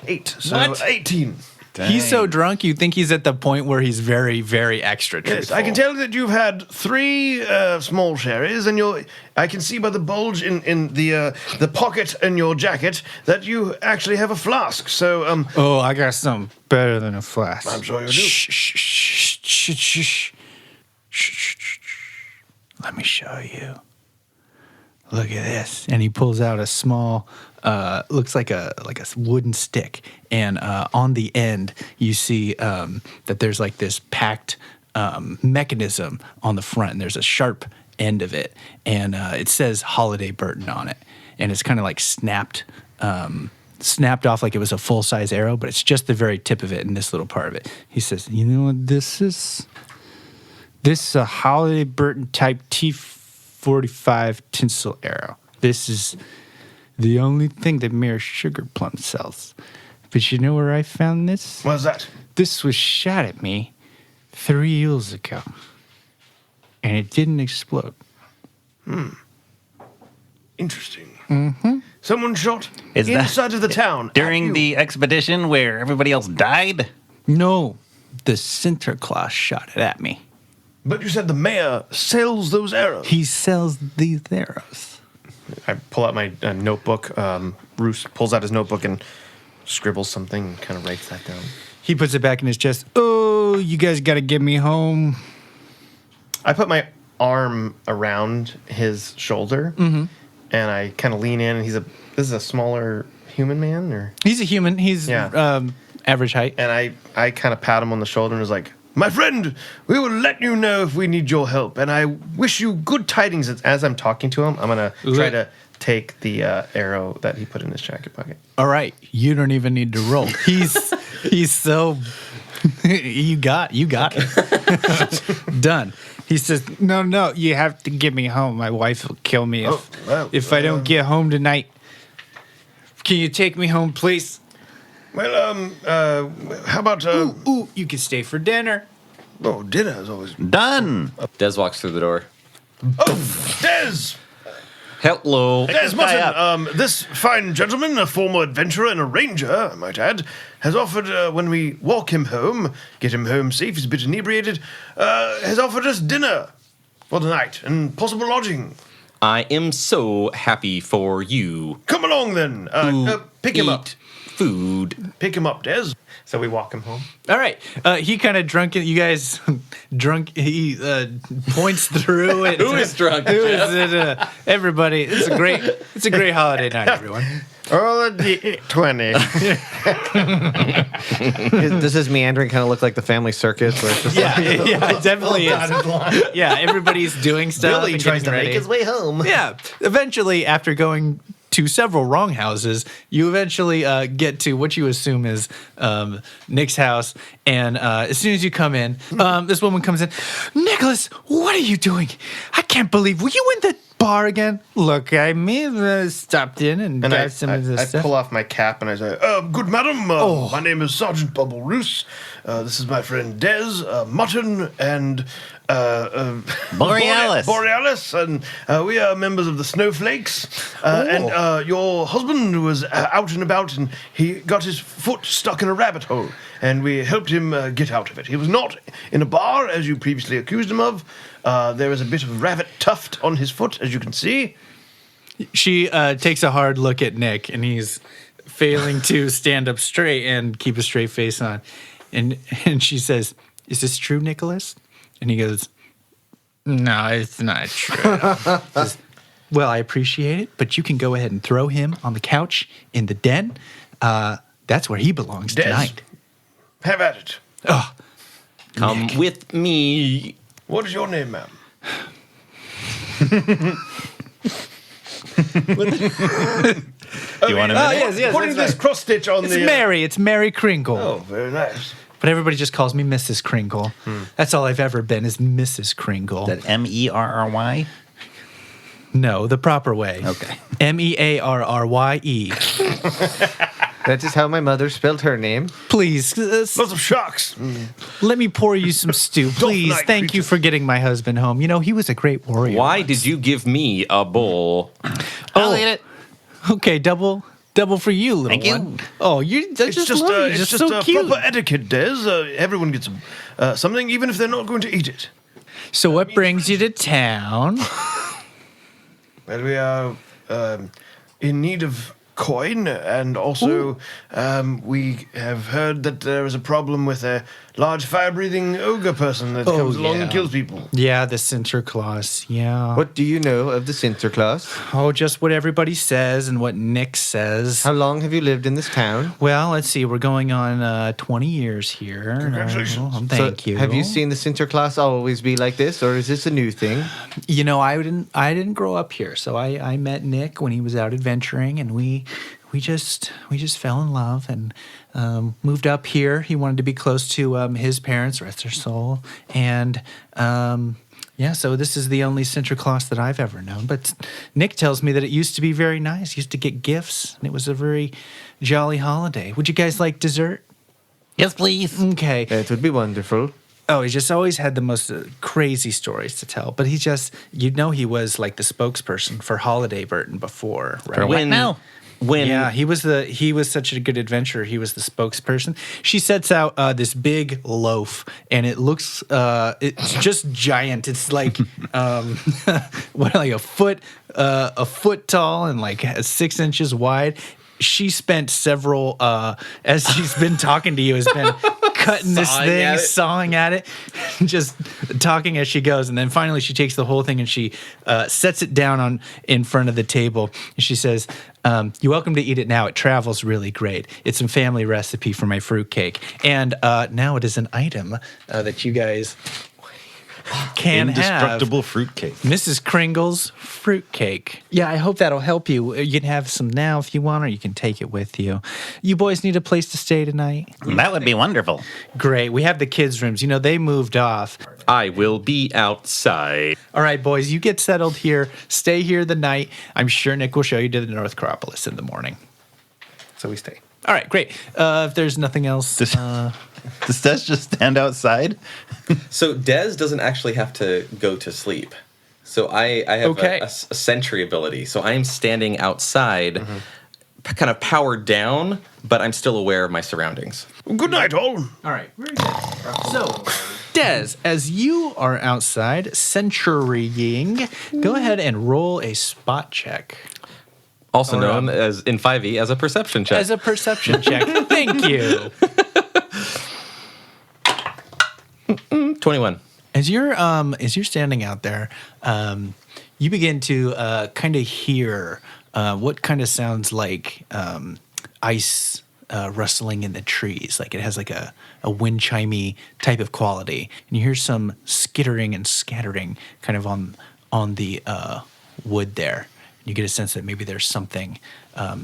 8? So What? 18. He's so drunk, you think he's at the point where he's very, very extra truthful. Yes, I can tell that you've had 3 small sherries, and I can see by the bulge in the pocket in your jacket that you actually have a flask. So, Oh, I got something better than a flask. I'm sure you do. Shh, shh, shh, shh, shh, shh. Shh, shh, shh, shh. Let me show you. Look at this. And he pulls out a small, looks like a wooden stick. And on the end, you see that there's like this packed mechanism on the front. And there's a sharp end of it. And it says Holiday Burton on it. And it's kind of like snapped off like it was a full-size arrow, but it's just the very tip of it and this little part of it. He says, you know what this is? This is a Holiday Burton type T45 tinsel arrow. This is the only thing that Mayor Sugar Plum sells. But you know where I found this? What's that? This was shot at me 3 years ago. And it didn't explode. Interesting. Mm-hmm. Someone shot Is that- inside of the town. at During you. the expedition where everybody else died? No, the Sinterklauss shot it at me. But you said the mayor sells those arrows. He sells these arrows. I pull out my notebook. Roos pulls out his notebook and scribbles something and kind of writes that down. He puts it back in his chest. Oh, you guys got to get me home. I put my arm around his shoulder and I kind of lean in. And this is a smaller human man, or He's a human. He's Yeah. Average height. and I kind of pat him on the shoulder and was like, My friend, we will let you know if we need your help, and I wish you good tidings. as I'm talking to him, I'm gonna try to take the arrow that he put in his jacket pocket. All right, you don't even need to roll. He's so you got it. Done. He says, "No, you have to get me home. My wife will kill me if I don't get home tonight. Can you take me home, please?" Well, how about Ooh, you can stay for dinner. oh, dinner is always Done. Des walks through the door. Des. Hello. Des this guy Mutton, this fine gentleman, a former adventurer and a ranger, I might add, has offered, when we walk him home, get him home safe, he's a bit inebriated, has offered us dinner for the night and possible lodging. I am so happy for you. Come along then. Pick him up. Eat food. Pick him up, Des. So we walk him home. All right. He kind of drunken. You guys drunk. He points through it. Who is drunk? Who is it? Everybody. It's a great holiday night, everyone. Roll a D20. Does his meandering kind of look like the family circus? Where it's just Yeah, it definitely is. Yeah, everybody's doing stuff. Billy and tries getting to make ready. his way home. Yeah. Eventually, after going to several wrong houses, you eventually get to what you assume is Nick's house. And as soon as you come in, this woman comes in. Nicholas, what are you doing? I can't believe. Were you in the bar again? Look, I may have stopped in and And got some of this I stuff. pull off my cap and I say, Good madam, my name is Sergeant Bumble Roos. This is my friend Des, Mutton, and Borealis. Borealis, and we are members of the Snowflakes. And your husband was out and about, and he got his foot stuck in a rabbit hole, and we helped him get out of it. He was not in a bar, as you previously accused him of. There is a bit of rabbit tuft on his foot, as you can see. She takes a hard look at Nick, and he's failing to stand up straight and keep a straight face on. And she says, "Is this true, Nicholas?" And he goes, "No, it's not true." Says, "Well, I appreciate it, but you can go ahead and throw him on the couch in the den. That's where he belongs Des, tonight." have at it. Oh, Come with me. What is your name, ma'am? Do you want to? yes, Putting this cross stitch on it's the. Mary. It's Mary Kringle. Oh, very nice. But everybody just calls me Mrs. Kringle. That's all I've ever been is Mrs. Kringle. That Merry? No, the proper way. Okay. Mearrye. That is how my mother spelled her name. Please, Lots of sharks. let me pour you some stew. Please, night thank you creatures. for getting my husband home. You know, he was a great warrior. Why once. did you give me a bowl? I'll eat it. Okay, double for you, little Thank you. one. Oh, It's just just, love you. it's Just just so cute. proper etiquette, Des. Everyone gets something, even if they're not going to eat it. So what brings you to town? Well, we are in need of coin, and also we have heard that there is a problem with a large fire-breathing ogre person that comes along and yeah. kills people. Yeah, the Sinterklauss. Yeah. What do you know of the Sinterklaas? Oh, just what everybody says and what Nick says. How long have you lived in this town? Well, let's see. We're going on 20 years here. Congratulations. Thank So, you. Have you seen the Sinterklaas always be like this, or is this a new thing? You know, I didn't grow up here, so I met Nick when he was out adventuring, and we just fell in love and moved up here. He wanted to be close to his parents, rest their soul, and yeah. So this is the only Sinterklaas that I've ever known. But Nick tells me that it used to be very nice. Used to get gifts, and it was a very jolly holiday. Would you guys like dessert? Yes, please. Okay. It would be wonderful. Oh, he just always had the most crazy stories to tell. But he just, he was like the spokesperson for Holiday Burton before, right? For what now? When Yeah, he was such a good adventurer. He was the spokesperson. She sets out this big loaf, and it looks it's just giant. It's like like a foot tall and like 6 inches wide. She spent several as she's been talking to you, has been cutting this Sawing thing, at it. sawing at it, just talking as she goes, and then finally she takes the whole thing and she sets it down in front of the table, and she says, "You're welcome to eat it now. It travels really great. It's some family recipe for my fruitcake, and now it is an item that you guys can have." Indestructible fruitcake. Mrs. Kringle's fruitcake. Yeah, I hope that'll help you. You can have some now if you want, or you can take it with you. You boys need a place to stay tonight? That would be wonderful. Great. We have the kids' rooms. You know, they moved off. I will be outside. All right, boys, you get settled here. Stay here the night. I'm sure Nick will show you to the North Acropolis in the morning. So we stay. All right, great. If there's nothing else. Does Des just stand outside? So Des doesn't actually have to go to sleep. So I have Okay. a sentry ability. So I am standing outside, kind of powered down, but I'm still aware of my surroundings. Good night, all. All right, very good. So, Des, as you are outside sentrying, go ahead and roll a spot check. Also known as in 5e as a perception check. As a perception check. Thank you. 21. As you're standing out there, you begin to kind of hear what kind of sounds like ice rustling in the trees. Like it has like a wind chimey type of quality, and you hear some skittering and scattering kind of on the wood there. You get a sense that maybe there's something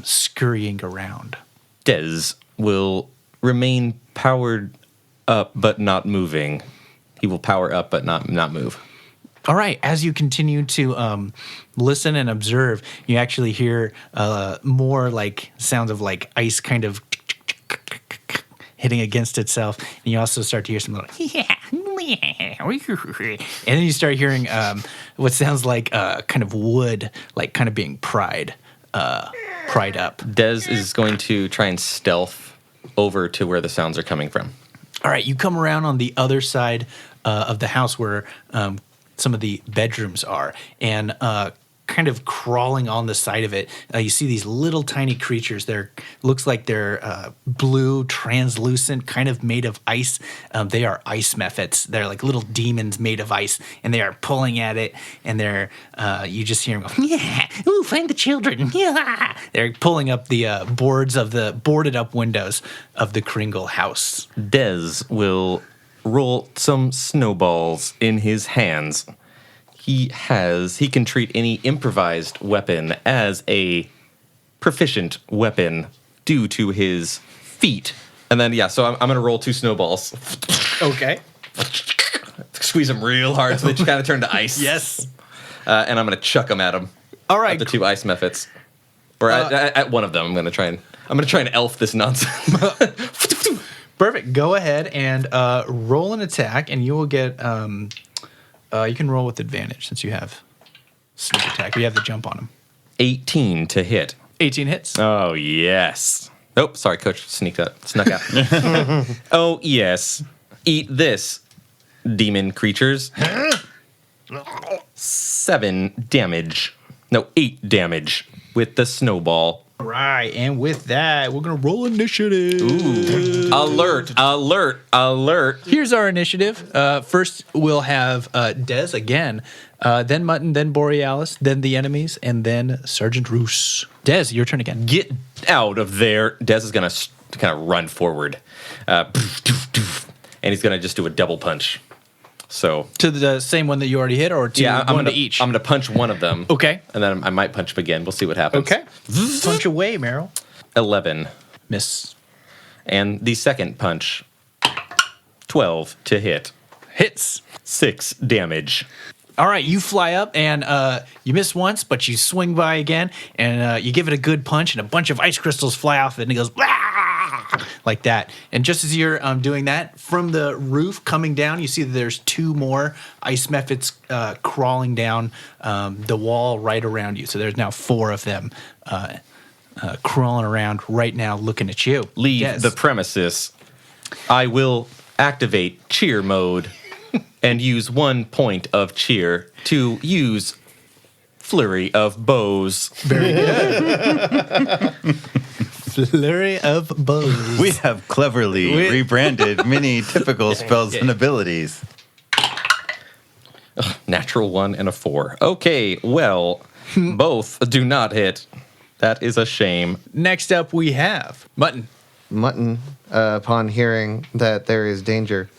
scurrying around. Des will remain powered up but not moving. He will power up but not move. All right. As you continue to listen and observe, you actually hear more like sounds of like ice kind of hitting against itself, and you also start to hear some little and then you start hearing what sounds like kind of wood, like kind of being pried up. Dez is going to try and stealth over to where the sounds are coming from. All right, you come around on the other side of the house where some of the bedrooms are, and kind of crawling on the side of it, you see these little tiny creatures. Looks like they're blue, translucent, kind of made of ice. They are ice mephits. They're like little demons made of ice, and they are pulling at it. And you just hear them go, yeah, ooh, find the children, yeah. They're pulling up the boards of the boarded up windows of the Kringle house. Dez will roll some snowballs in his hands. He can treat any improvised weapon as a proficient weapon due to his feat. And then, so I'm going to roll 2 snowballs. Okay. Squeeze them real hard so they just kind of turn to ice. Yes. And I'm going to chuck them at him. All right. At the 2 ice mephits. Or at one of them. I'm going to try and elf this nonsense. Perfect. Go ahead and roll an attack, and you will get... you can roll with advantage since you have sneak attack. You have the jump on him. 18 to hit. 18 hits. Oh, yes. Oh, sorry, Coach. Snuck out. Oh, yes. Eat this, demon creatures. 7 damage. No, 8 damage with the snowball. Right, and with that, we're going to roll initiative. Ooh. Alert. Here's our initiative. First, we'll have Dez again, then Mutton, then Borealis, then the enemies, and then Sergeant Roos. Dez, your turn again. Get out of there. Dez is going to kind of run forward. And he's going to just do a double punch. So to the same one that you already hit, or to one to each? I'm going to punch one of them. Okay. And then I might punch him again. We'll see what happens. Okay. Punch away, Meryl. 11. Miss. And the second punch, 12 to hit. Hits. 6 damage. All right, you fly up, and you miss once, but you swing by again, and you give it a good punch, and a bunch of ice crystals fly off it, and it goes like that. And just as you're doing that, from the roof coming down, you see that there's 2 more ice mephits crawling down the wall right around you. So there's now 4 of them crawling around right now looking at you. Leave the premises. I will activate cheer mode and use 1 point of cheer to use flurry of bows. Very good. Flurry of bows. We have cleverly rebranded many typical spells and abilities. Natural 1 and a 4. Okay, well, both do not hit. That is a shame. Next up, we have Mutton. Mutton, upon hearing that there is danger,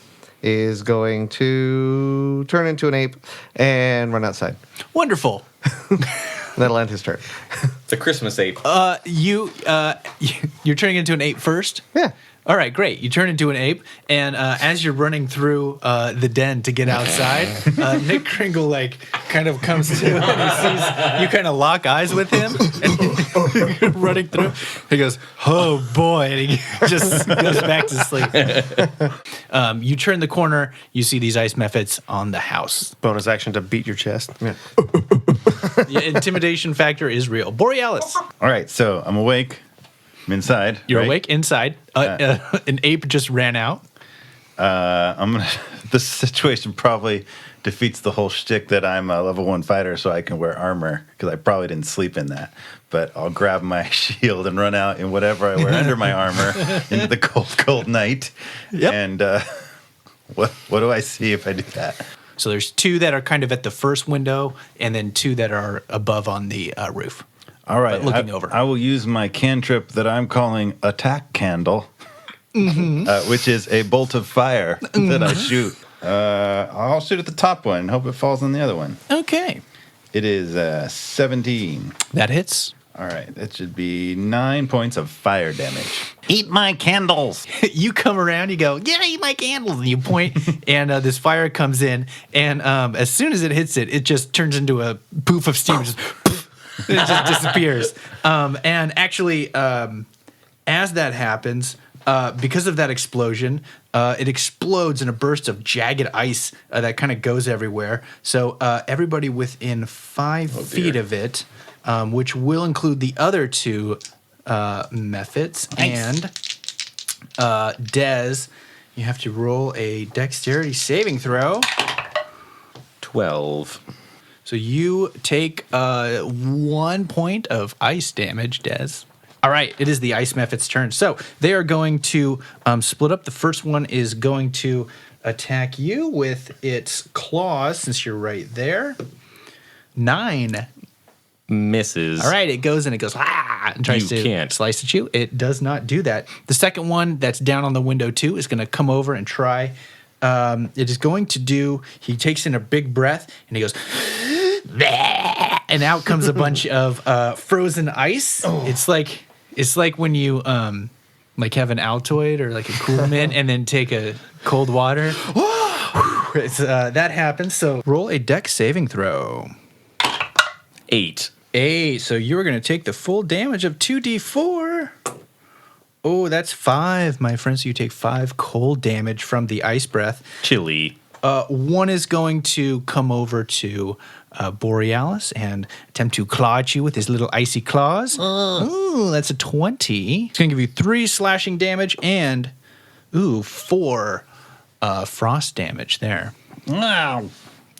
is going to turn into an ape and run outside. Wonderful. That'll end his turn. It's a Christmas ape. You're turning into an ape first? Yeah. All right, great. You turn into an ape, and as you're running through the den to get outside, Nick Kringle kind of comes to and he sees you kind of lock eyes with him, and you're running through. He goes, "Oh boy!" and he just goes back to sleep. You turn the corner, you see these ice mephits on the house. Bonus action to beat your chest. Yeah. Yeah, intimidation factor is real. Borealis, All right, so I'm awake. I'm inside. you're right? awake inside. An ape just ran out. This situation probably defeats the whole shtick that I'm a level 1 fighter, so I can wear armor because I probably didn't sleep in that. But I'll grab my shield and run out in whatever I wear under my armor into the cold night. Yep. And what do I see if I do that? So there's 2 that are kind of at the first window, and then 2 that are above on the roof. All right, looking over. I will use my cantrip that I'm calling Attack Candle, which is a bolt of fire that I shoot. I'll shoot at the top one and hope it falls on the other one. Okay. It is 17. That hits. All right, that should be 9 points of fire damage. Eat my candles. You come around, you go, yeah, eat my candles. And you point, and this fire comes in. And as soon as it hits it, it just turns into a poof of steam. Just, it just disappears. And actually, as that happens, because of that explosion, it explodes in a burst of jagged ice that kind of goes everywhere. So everybody within 5 feet of it, which will include the other 2 methods. And Dez, you have to roll a dexterity saving throw. 12. So you take 1 point of ice damage, Dez. All right, it is the ice method's turn. So they are going to split up. The first one is going to attack you with its claws, since you're right there. 9. Misses. All right, it goes and tries You to can't. slice at you. It does not do that. The second one that's down on the window too is going to come over and try. It is going to do. He takes in a big breath and he goes, and out comes a bunch of frozen ice. It's like when you like have an Altoid or like a Cool Mint and then take a cold water. That happens. So roll a dex saving throw. 8. 8. So you're going to take the full damage of 2d4. Oh, that's 5, my friend. So you take 5 cold damage from the ice breath. Chilly. One is going to come over to Borealis and attempt to claw at you with his little icy claws. Ooh, that's a 20. It's going to give you 3 slashing damage and 4 frost damage there. Wow.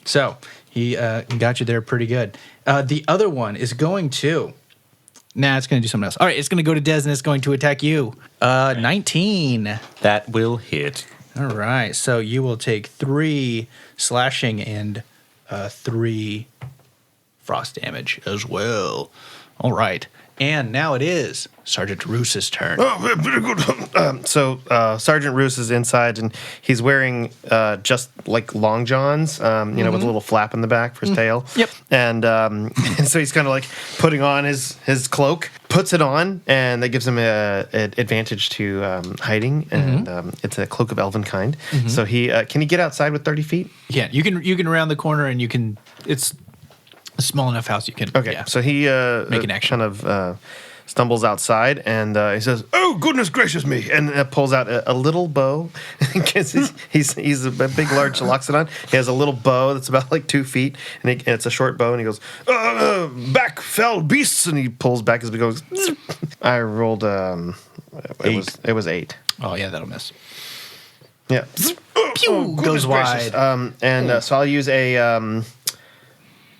So he got you there pretty good. The other one is going to... Nah, it's going to do something else. All right, it's going to go to Des and it's going to attack you. 19. That will hit. All right, so you will take 3 slashing and 3 frost damage as well. All right, and now it is Sergeant Roos's turn. Oh, very good. So Sergeant Roos is inside, and he's wearing just like long johns, with a little flap in the back for his tail. Yep. And so he's kind of like putting on his cloak, puts it on, and that gives him an advantage to hiding. And it's a cloak of elven kind. So he can he get outside with 30 feet? Yeah, you can round the corner and you can. It's a small enough house you can. Okay. Yeah. So he Make an action. kind of stumbles outside and he says, "Oh goodness gracious me!" and pulls out a little bow. Because he's a big, large loxodon. He has a little bow that's about like 2 feet, and it's a short bow. And he goes, "Back, fell beasts!" And he pulls back as he goes. I rolled. It was 8. Oh yeah, that'll miss. Yeah. Pew, goes wide. So I'll use a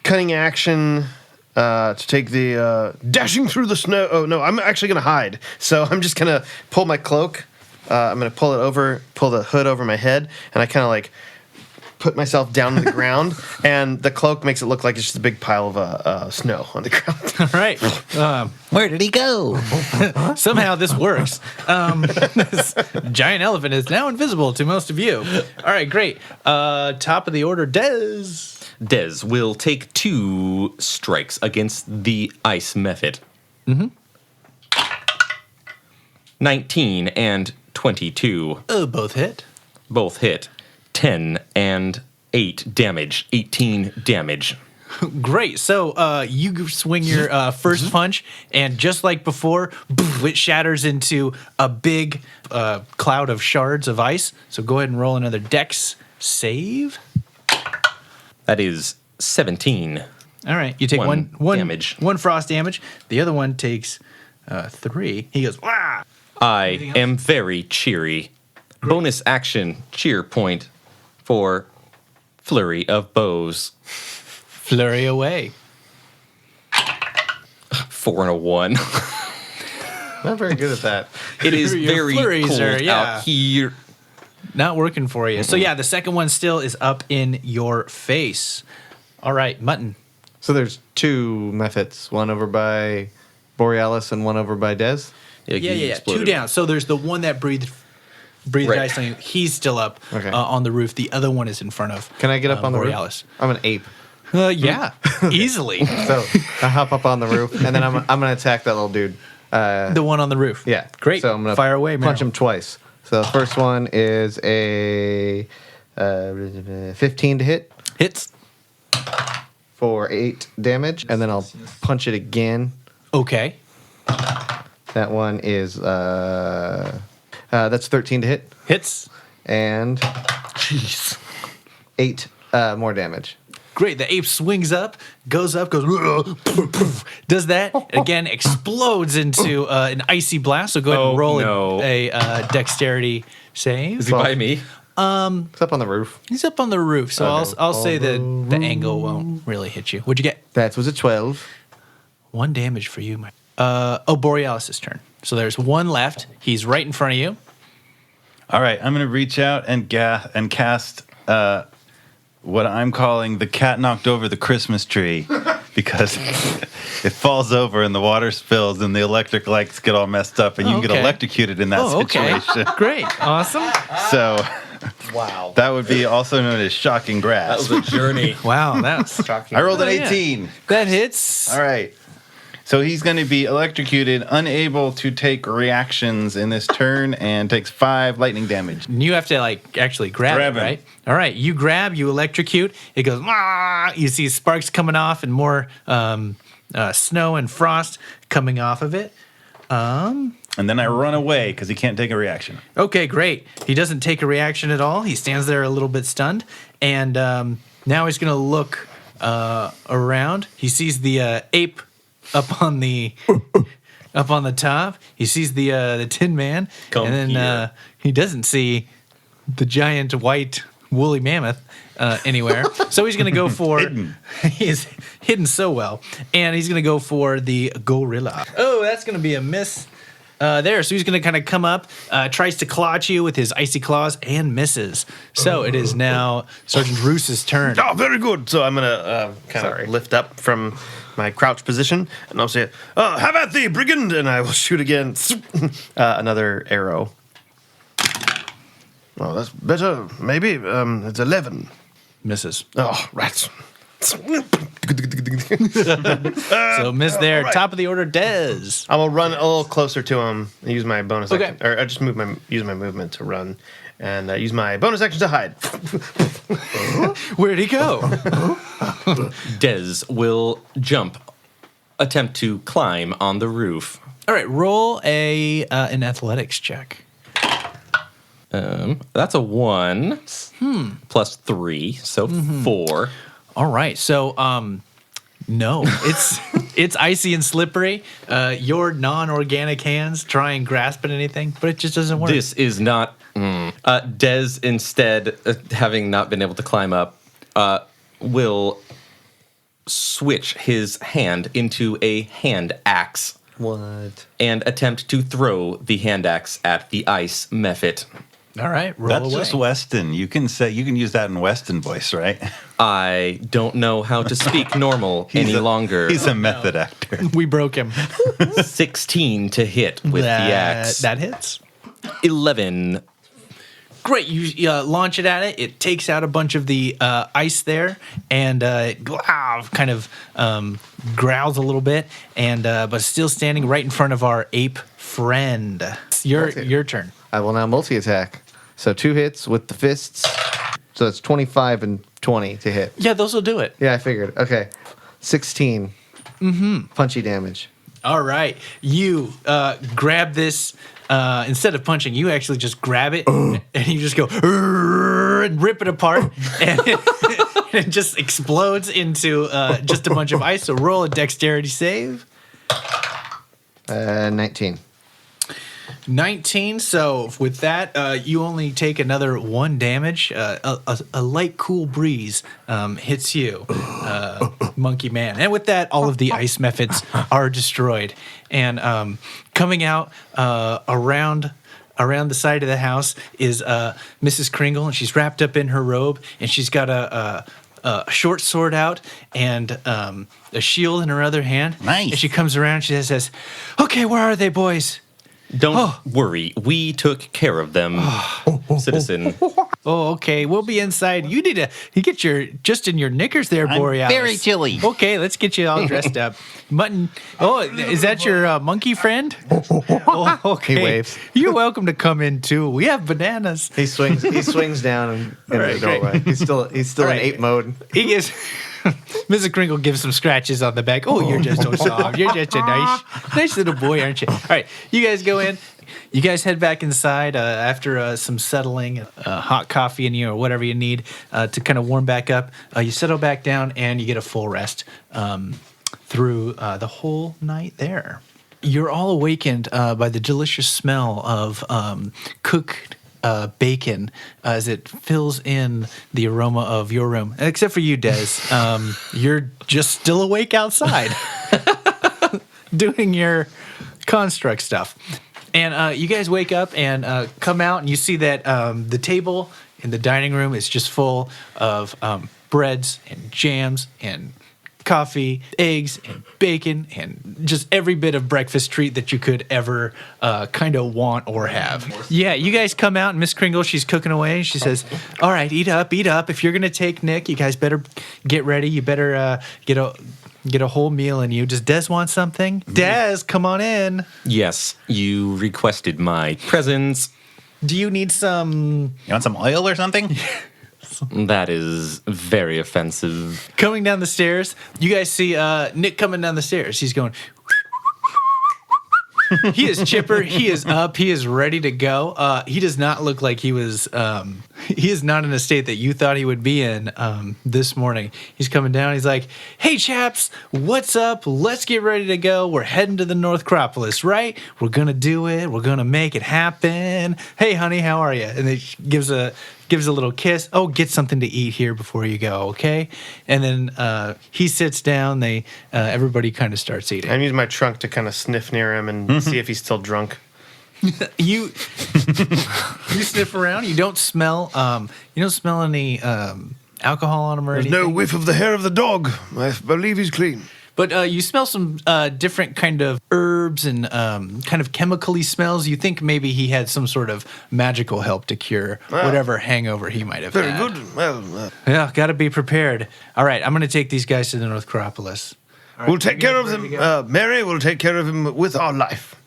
cunning action. To take the dashing through the snow. Oh no, I'm actually gonna hide. So I'm just gonna pull my cloak. I'm gonna pull the hood over my head, and I kind of like put myself down to the ground. And the cloak makes it look like it's just a big pile of snow on the ground. All right. Where did he go? Somehow this works. This giant elephant is now invisible to most of you. All right, great. Top of the order, Dez. Dez will take 2 strikes against the ice method. 19 and 22. Oh, both hit. Both hit. 10 and 8 damage. 18 damage. Great. So you swing your first punch, and just like before, it shatters into a big cloud of shards of ice. So go ahead and roll another dex save. That is 17. All right. You take One one damage. 1 frost damage. The other one takes 3. He goes, "Wah!" I am very cheery. Bonus action cheer point for flurry of bows. Flurry away. 4 and a 1. Not very good at that. It is Your very flurries cold are, yeah. out here. Not working for you. So yeah, the second one still is up in your face. All right, Mutton. So there's 2 methods, one over by Borealis and one over by Dez. Yeah. 2 down. So there's the one that breathed Right. ice on you. He's still up Okay. on the roof. The other one is in front of Can I get up on the Borealis. roof? I'm an ape. Yeah, easily. So I hop up on the roof, and then I'm gonna attack that little dude. The one on the roof. Yeah, Great. So I'm gonna fire away, punch Meryl. him twice. So the first one is a 15 to hit Hits. for 8 damage, and then I'll punch it again. Okay. That one is that's 13 to hit, Hits. and 8 more damage. Great. The ape swings up, goes, does that again, explodes into an icy blast. So go ahead and Oh, roll no. a dexterity save. Is he by me? It's up on the roof. He's up on the roof, so Okay. I'll say that the angle won't really hit you. What'd you get? That was a 12. 1 damage for you, my. Borealis' turn. So there's one left. He's right in front of you. All right, I'm going to reach out and cast what I'm calling the cat knocked over the Christmas tree because it falls over and the water spills and the electric lights get all messed up and you can get Okay. electrocuted in that situation. Great. Awesome. So Wow. that would be also known as shocking grass. That was a journey. Wow, that's I rolled an Oh, yeah. 18. that hits. All right. So he's going to be electrocuted, unable to take reactions in this turn, and takes 5 lightning damage. You have to actually grab Grab it, him. right? All right, you grab, you electrocute. It goes. "Wah!" You see sparks coming off and more snow and frost coming off of it. And then I run away because he can't take a reaction. Okay, great. He doesn't take a reaction at all. He stands there a little bit stunned, and now he's going to look around. He sees the ape up on the top. He sees the Tin Man, Come and then here. he doesn't see the giant white woolly mammoth anywhere. So he's going to go for he's hidden so well, and he's going to go for the gorilla. Oh, that's going to be a miss. There, so he's going to kind of come up, tries to claw at you with his icy claws, and misses. So it is now Sergeant Roos's turn. Oh, very good. So I'm gonna kind of lift up from my crouch position, and I'll say, "Have at thee, brigand!" And I will shoot again. Another arrow. Oh, that's better. Maybe it's 11. Misses. Oh, rats. So miss there. right. Top of the order, Dez. I will run a little closer to him and use my bonus Okay. action. Or I just use my movement to run, and use my bonus action to hide. Where'd he go? Dez will jump, attempt to climb on the roof. All right, roll an athletics check. That's a 1 plus 3, so 4. All right, so no, it's icy and slippery. Your non-organic hands try and grasp at anything, but it just doesn't work. This is not. Dez, instead, having not been able to climb up, will switch his hand into a hand axe. What? And attempt to throw the hand axe at the ice mephit. All right, roll That's away. just Weston. You can use that in Weston voice, right? I don't know how to speak normal any longer. He's a method actor. We broke him. 16 to hit with the axe. That hits. 11. Great, you launch it at it. It takes out a bunch of the ice there, and it kind of growls a little bit, and but still standing right in front of our ape friend. It's your turn. I will now multi-attack. So 2 hits with the fists. So that's 25 and 20 to hit. Yeah, those will do it. Yeah, I figured. Okay. 16. Punchy damage. All right, you grab this. Instead of punching, you actually just grab it and you just go and rip it apart, and it just explodes into just a bunch of ice. So roll a dexterity save. 19. 19. So with that, you only take another 1 damage. A light, cool breeze hits you, Monkey Man. And with that, all of the ice methods are destroyed. And coming out around the side of the house is Mrs. Kringle, and she's wrapped up in her robe, and she's got a short sword out and a shield in her other hand. Nice. And she comes around. She says, "Okay, where are they, boys?" Don't worry. We took care of them, citizen. Oh, okay. We'll be inside. You need to get your just in your knickers there, Borealis. very chilly. Okay, let's get you all dressed up. Mutton. Oh, is that your monkey friend? Oh, okay. He waves. You're welcome to come in too. We have bananas. He swings down in right, the doorway. He's still in right. ape mode. He gives Mrs. Crinkle gives some scratches on the back. Oh, you're just so soft. You're just a nice little boy, aren't you? All right, you guys go in. You guys head back inside after some settling, hot coffee in you or whatever you need to kind of warm back up. You settle back down and you get a full rest through the whole night there. You're all awakened by the delicious smell of cooked bacon as it fills in the aroma of your room. Except for you, Des. You're just still awake outside doing your construct stuff. And you guys wake up and come out and you see that the table in the dining room is just full of breads and jams and coffee, eggs, and bacon, and just every bit of breakfast treat that you could ever kind of want or have. Yeah, you guys come out, and Miss Kringle, she's cooking away, and she says, all right, eat up. If you're going to take Nick, you guys better get ready. You better get a whole meal in you. Does Des want something? Des, come on in. Yes, you requested my presence. Do you need some... You want some oil or something? That is very offensive. Coming down the stairs, you guys see Nick coming down the stairs. He's going... He is chipper. He is up. He is ready to go. He does not look like he was... he is not in a state that you thought he would be in this morning. He's coming down. He's like, hey, chaps, what's up? Let's get ready to go. We're heading to the North Acropolis, right? We're going to do it. We're going to make it happen. Hey, honey, how are you? And he gives a little kiss. Oh, get something to eat here before you go, okay? And then he sits down. Everybody kind of starts eating. I'm using my trunk to kind of sniff near him and see if he's still drunk. You sniff around. You don't smell. You don't smell any alcohol on him or There's anything. no whiff of the hair of the dog. I believe he's clean. But you smell some different kind of herbs and kind of chemically smells. You think maybe he had some sort of magical help to cure whatever hangover he might have Very had. good. Well, Yeah, got to be prepared. All right, I'm going to take these guys to the North Acropolis. we'll take care of them. Mary will take care of him with our life.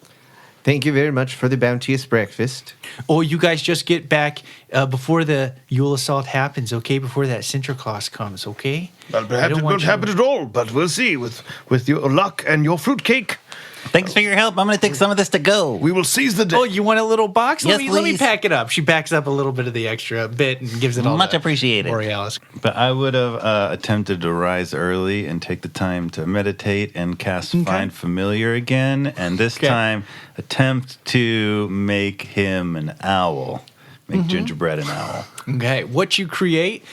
Thank you very much for the bounteous breakfast. Oh, you guys just get back before the Yule Assault happens, okay? Before that Sinterklauss comes, okay? Well, perhaps it won't happen at all, but we'll see. With your luck and your fruitcake, Thanks for your help. I'm going to take some of this to go. we will seize the day. Oh, you want a little box? Yes, let me please. pack it up. She backs up a little bit of the extra bit and gives it all Much to appreciated. Borealis. But I would have attempted to rise early and take the time to meditate and cast Find Familiar again. And this time, attempt to make him an owl. Make Gingerbread an owl. Okay, what you create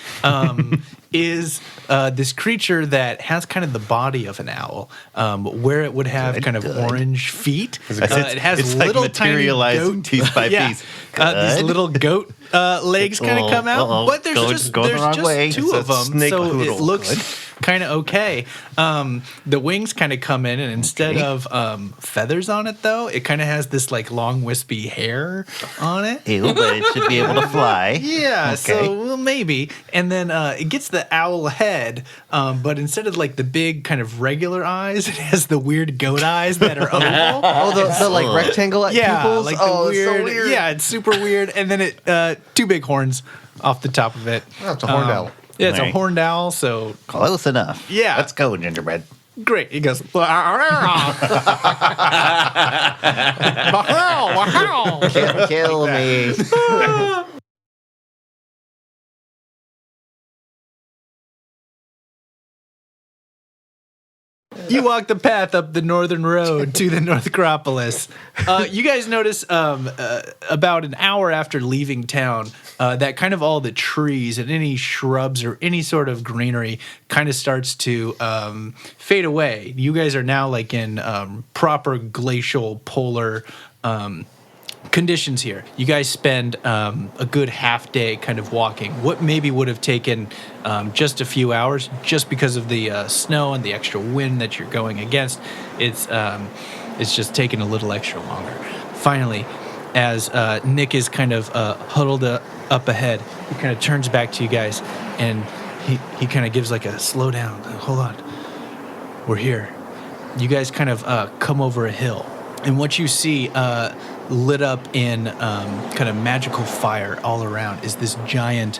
is this creature that has kind of the body of an owl, where it would have kind of orange feet. It has It's little like tiny materializing goat, piece by piece. These little goat legs kind of come out, but there's Going just the wrong way. two of them, snake so poodle. it looks kind of okay. The wings kind of come in, and instead of feathers on it, though, it kind of has this like long wispy hair on it. Ew, but it should be able to fly. Yeah, Okay. so well, maybe. And then it gets the owl head, but instead of like the big kind of regular eyes, it has the weird goat eyes that are oval. Oh, the like rectangle Yeah, pupils? like the Oh, it's weird, so weird. Yeah, it's super weird. And then it two big horns off the top of it. Oh, it's a horned owl. Yeah, it's a Right. horned owl, so Close enough. Yeah. Let's go, Gingerbread. great. He goes, Kill me. You walk the path up the northern road to the North Acropolis. You guys notice about an hour after leaving town that kind of all the trees and any shrubs or any sort of greenery kind of starts to fade away. You guys are now like in proper glacial polar conditions here. You guys spend a good half day kind of walking. What maybe would have taken just a few hours, just because of the snow and the extra wind that you're going against, it's just taking a little extra longer. Finally, as Nick is kind of huddled up ahead. He kind of turns back to you guys, and he kind of gives like a slow down. Hold on. We're here. You guys kind of come over a hill. And what you see lit up in kind of magical fire all around is this giant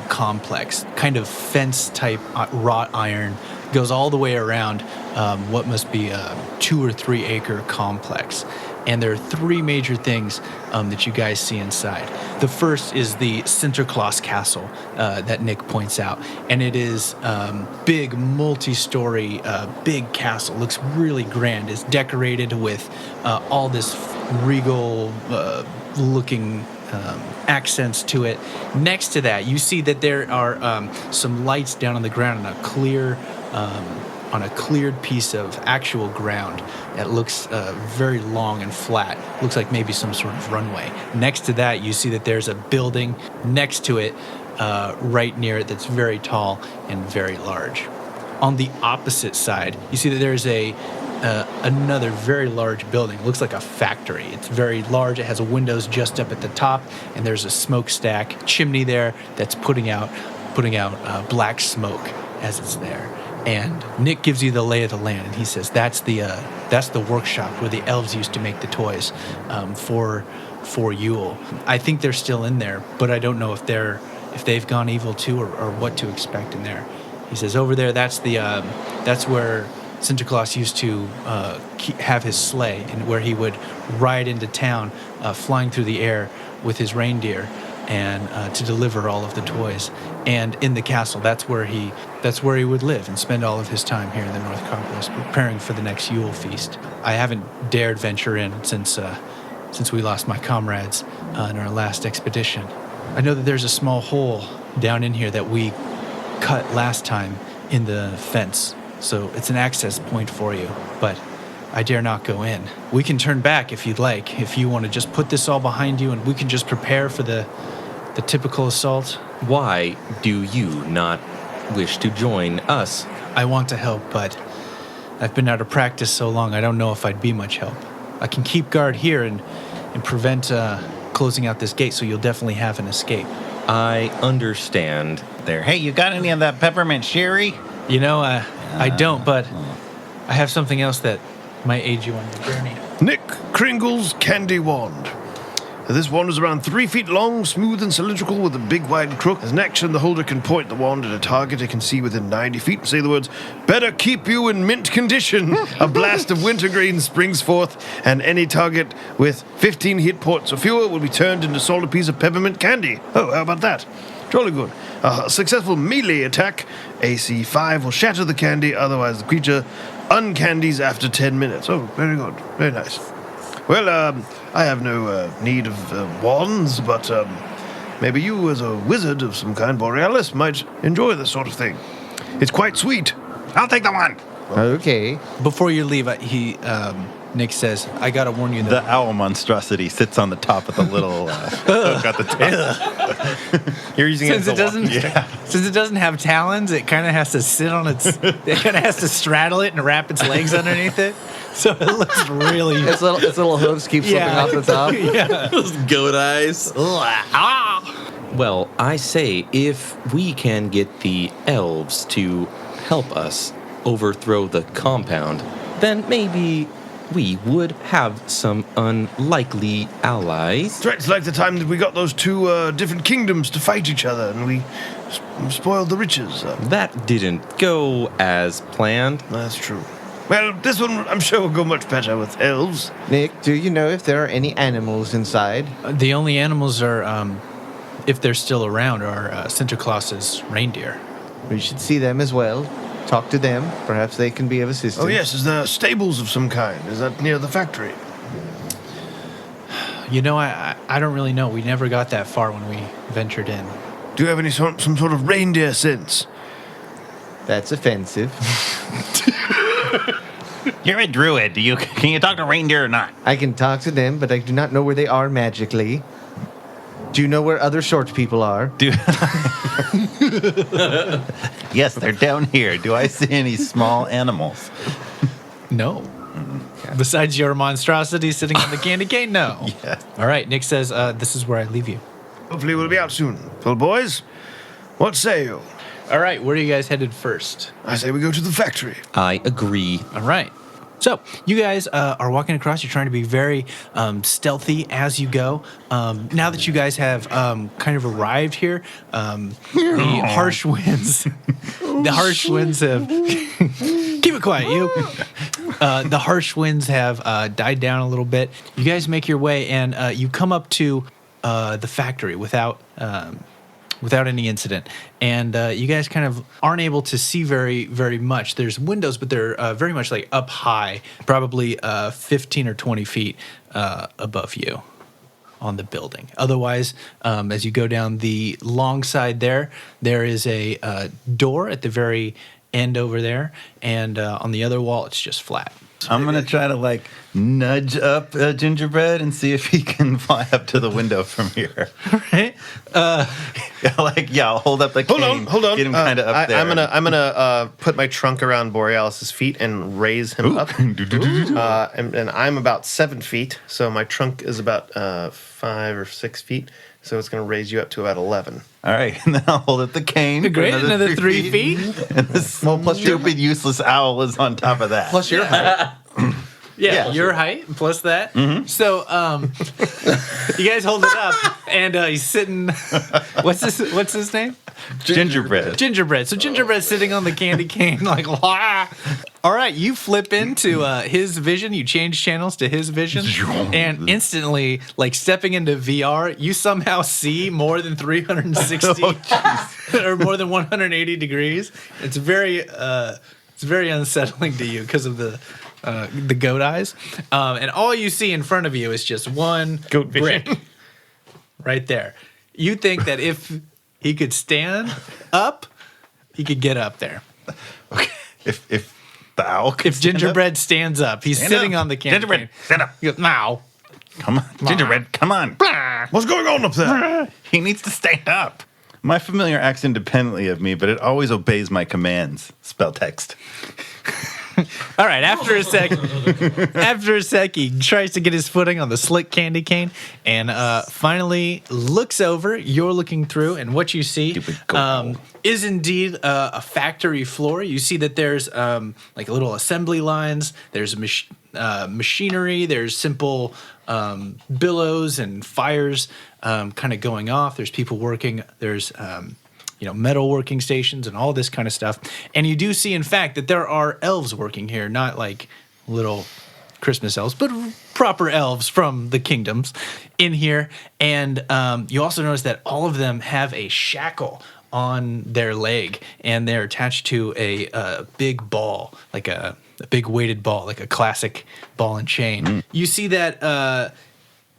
complex, kind of fence-type wrought iron, goes all the way around what must be a 2 or 3 acre complex. And there are 3 major things that you guys see inside. The first is the Sinterklauss castle that Nick points out. And it is big, multi-story, big castle. Looks really grand. It's decorated with all this regal looking accents to it. Next to that, you see that there are some lights down on the ground on a cleared piece of actual ground that looks very long and flat. Looks like maybe some sort of runway. Next to that, you see that there's a building next to it, right near it, that's very tall and very large. On the opposite side, you see that there's another very large building. It looks like a factory. It's very large. It has windows just up at the top, and there's a smokestack chimney there that's putting out black smoke as it's there. And Nick gives you the lay of the land, and he says that's the workshop where the elves used to make the toys for Yule. I think they're still in there, but I don't know if they've gone evil too, or what to expect in there. He says over there that's where Sinterklauss used to have his sleigh, and where he would ride into town, flying through the air with his reindeer, and to deliver all of the toys. And in the castle, that's where he would live and spend all of his time here in the North Acropolis, preparing for the next Yule feast. I haven't dared venture in since we lost my comrades in our last expedition. I know that there's a small hole down in here that we cut last time in the fence, so it's an access point for you, but I dare not go in. We can turn back if you'd like, if you want to just put this all behind you, and we can just prepare for the typical assault. Why do you not wish to join us? I want to help, but I've been out of practice so long, I don't know if I'd be much help. I can keep guard here and prevent closing out this gate, so you'll definitely have an escape. I understand. There. Hey, you got any of that peppermint sherry? You know, I don't, but I have something else that might aid you on your journey. Nick Kringle's Candy Wand. This wand is around 3 feet long, smooth and cylindrical with a big wide crook. As an action, the holder can point the wand at a target it can see within 90 feet and say the words, "Better keep you in mint condition." A blast of wintergreen springs forth, and any target with 15 hit points or fewer will be turned into a solid piece of peppermint candy. Oh, how about that? Jolly good. A successful melee attack, AC 5, will shatter the candy, otherwise the creature uncandies after 10 minutes. Oh, very good. Very nice. Well, I have no need of wands, but maybe you, as a wizard of some kind, Borealis, might enjoy this sort of thing. It's quite sweet. I'll take the one. Okay. Before you leave, Nick says, I gotta warn you The that owl monstrosity sits on the top of the little hook at the top. You're using since it as a walkie. since it doesn't have talons, it kind of has to sit on it kind of has to straddle it and wrap its legs underneath it. So it looks really Its little hooves keep slipping off the top. yeah. Those goat eyes. Well, I say if we can get the elves to help us overthrow the compound, then maybe we would have some unlikely allies. That's right, it's like the time that we got those 2 different kingdoms to fight each other, and we spoiled the riches. That didn't go as planned. That's true. Well, this one I'm sure will go much better with elves. Nick, do you know if there are any animals inside? The only animals are, if they're still around, are Sinterklaas's reindeer. We should see them as well. Talk to them. Perhaps they can be of assistance. Oh yes, is there stables of some kind? Is that near the factory? You know, I don't really know. We never got that far when we ventured in. Do you have any some sort of reindeer sense? That's offensive. You're a druid. Can you talk to reindeer or not? I can talk to them, but I do not know where they are magically. Do you know where other short people are? Yes, they're down here. Do I see any small animals? No. Besides your monstrosity sitting on the candy cane, no. Yeah. All right, Nick says, this is where I leave you. Hopefully we'll be out soon. Well, boys, what say you? All right, where are you guys headed first? I say we go to the factory. I agree. All right. So you guys are walking across. You're trying to be very stealthy as you go. Now that you guys have kind of arrived here, the harsh winds, have. Keep it quiet, you. The harsh winds have died down a little bit. You guys make your way, and you come up to the factory without any incident. And you guys kind of aren't able to see very, very much. There's windows, but they're very much like up high, probably 15 or 20 feet above you on the building. Otherwise, as you go down the long side there is a door at the very end over there. And on the other wall, it's just flat. I'm going to try to like nudge up Gingerbread and see if he can fly up to the window from here. Right? I'll hold up the cane. Hold on. Get him kind of up there. I'm gonna put my trunk around Borealis's feet and raise him up. And I'm about 7 feet, so my trunk is about 5 or 6 feet. So it's going to raise you up to about 11. All right, and then I'll hold up the cane. Great, another 3 feet. And this stupid, useless owl is on top of that. Plus your height. Yeah, your height plus that. Mm-hmm. So you guys hold it up, and he's sitting. What's his name? Gingerbread. Gingerbread. So Gingerbread's sitting on the candy cane, like, wah. All right, you flip into his vision. You change channels to his vision, and instantly, like stepping into VR, you somehow see more than 360 or more than 180 degrees. It's very unsettling to you because of the goat eyes, and all you see in front of you is just one Goat brick vision. right there. You think that if he could stand up, he could get up there. Okay. If the owl could If stand Gingerbread stands up, he's sitting on the candy Gingerbread, cane. stand up. He goes, now. Come on. Gingerbread, come on. What's going on up there? He needs to stand up. My familiar acts independently of me, but it always obeys my commands. Spell text. All right, after a sec, he tries to get his footing on the slick candy cane and finally looks over. You're looking through, and what you see is indeed a factory floor. You see that there's like little assembly lines. There's machinery. There's simple billows and fires kind of going off. There's people working. There's metal working stations and all this kind of stuff. And you do see, in fact, that there are elves working here, not like little Christmas elves, but proper elves from the kingdoms in here. And you also notice that all of them have a shackle on their leg, and they're attached to a big ball, like a big weighted ball, like a classic ball and chain. You see that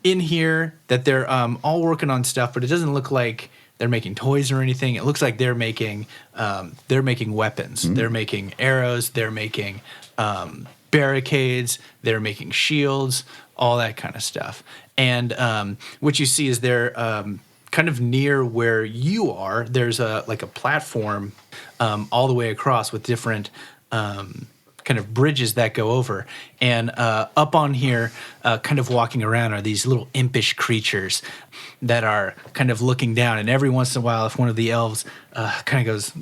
in here that they're all working on stuff, but it doesn't look like they're making toys or anything. It looks like they're making weapons. They're making arrows. They're making barricades. They're making shields. All that kind of stuff. And what you see is they're kind of near where you are. There's a platform all the way across with different kind of bridges that go over. And up on here, kind of walking around, are these little impish creatures that are kind of looking down. And every once in a while, if one of the elves kind of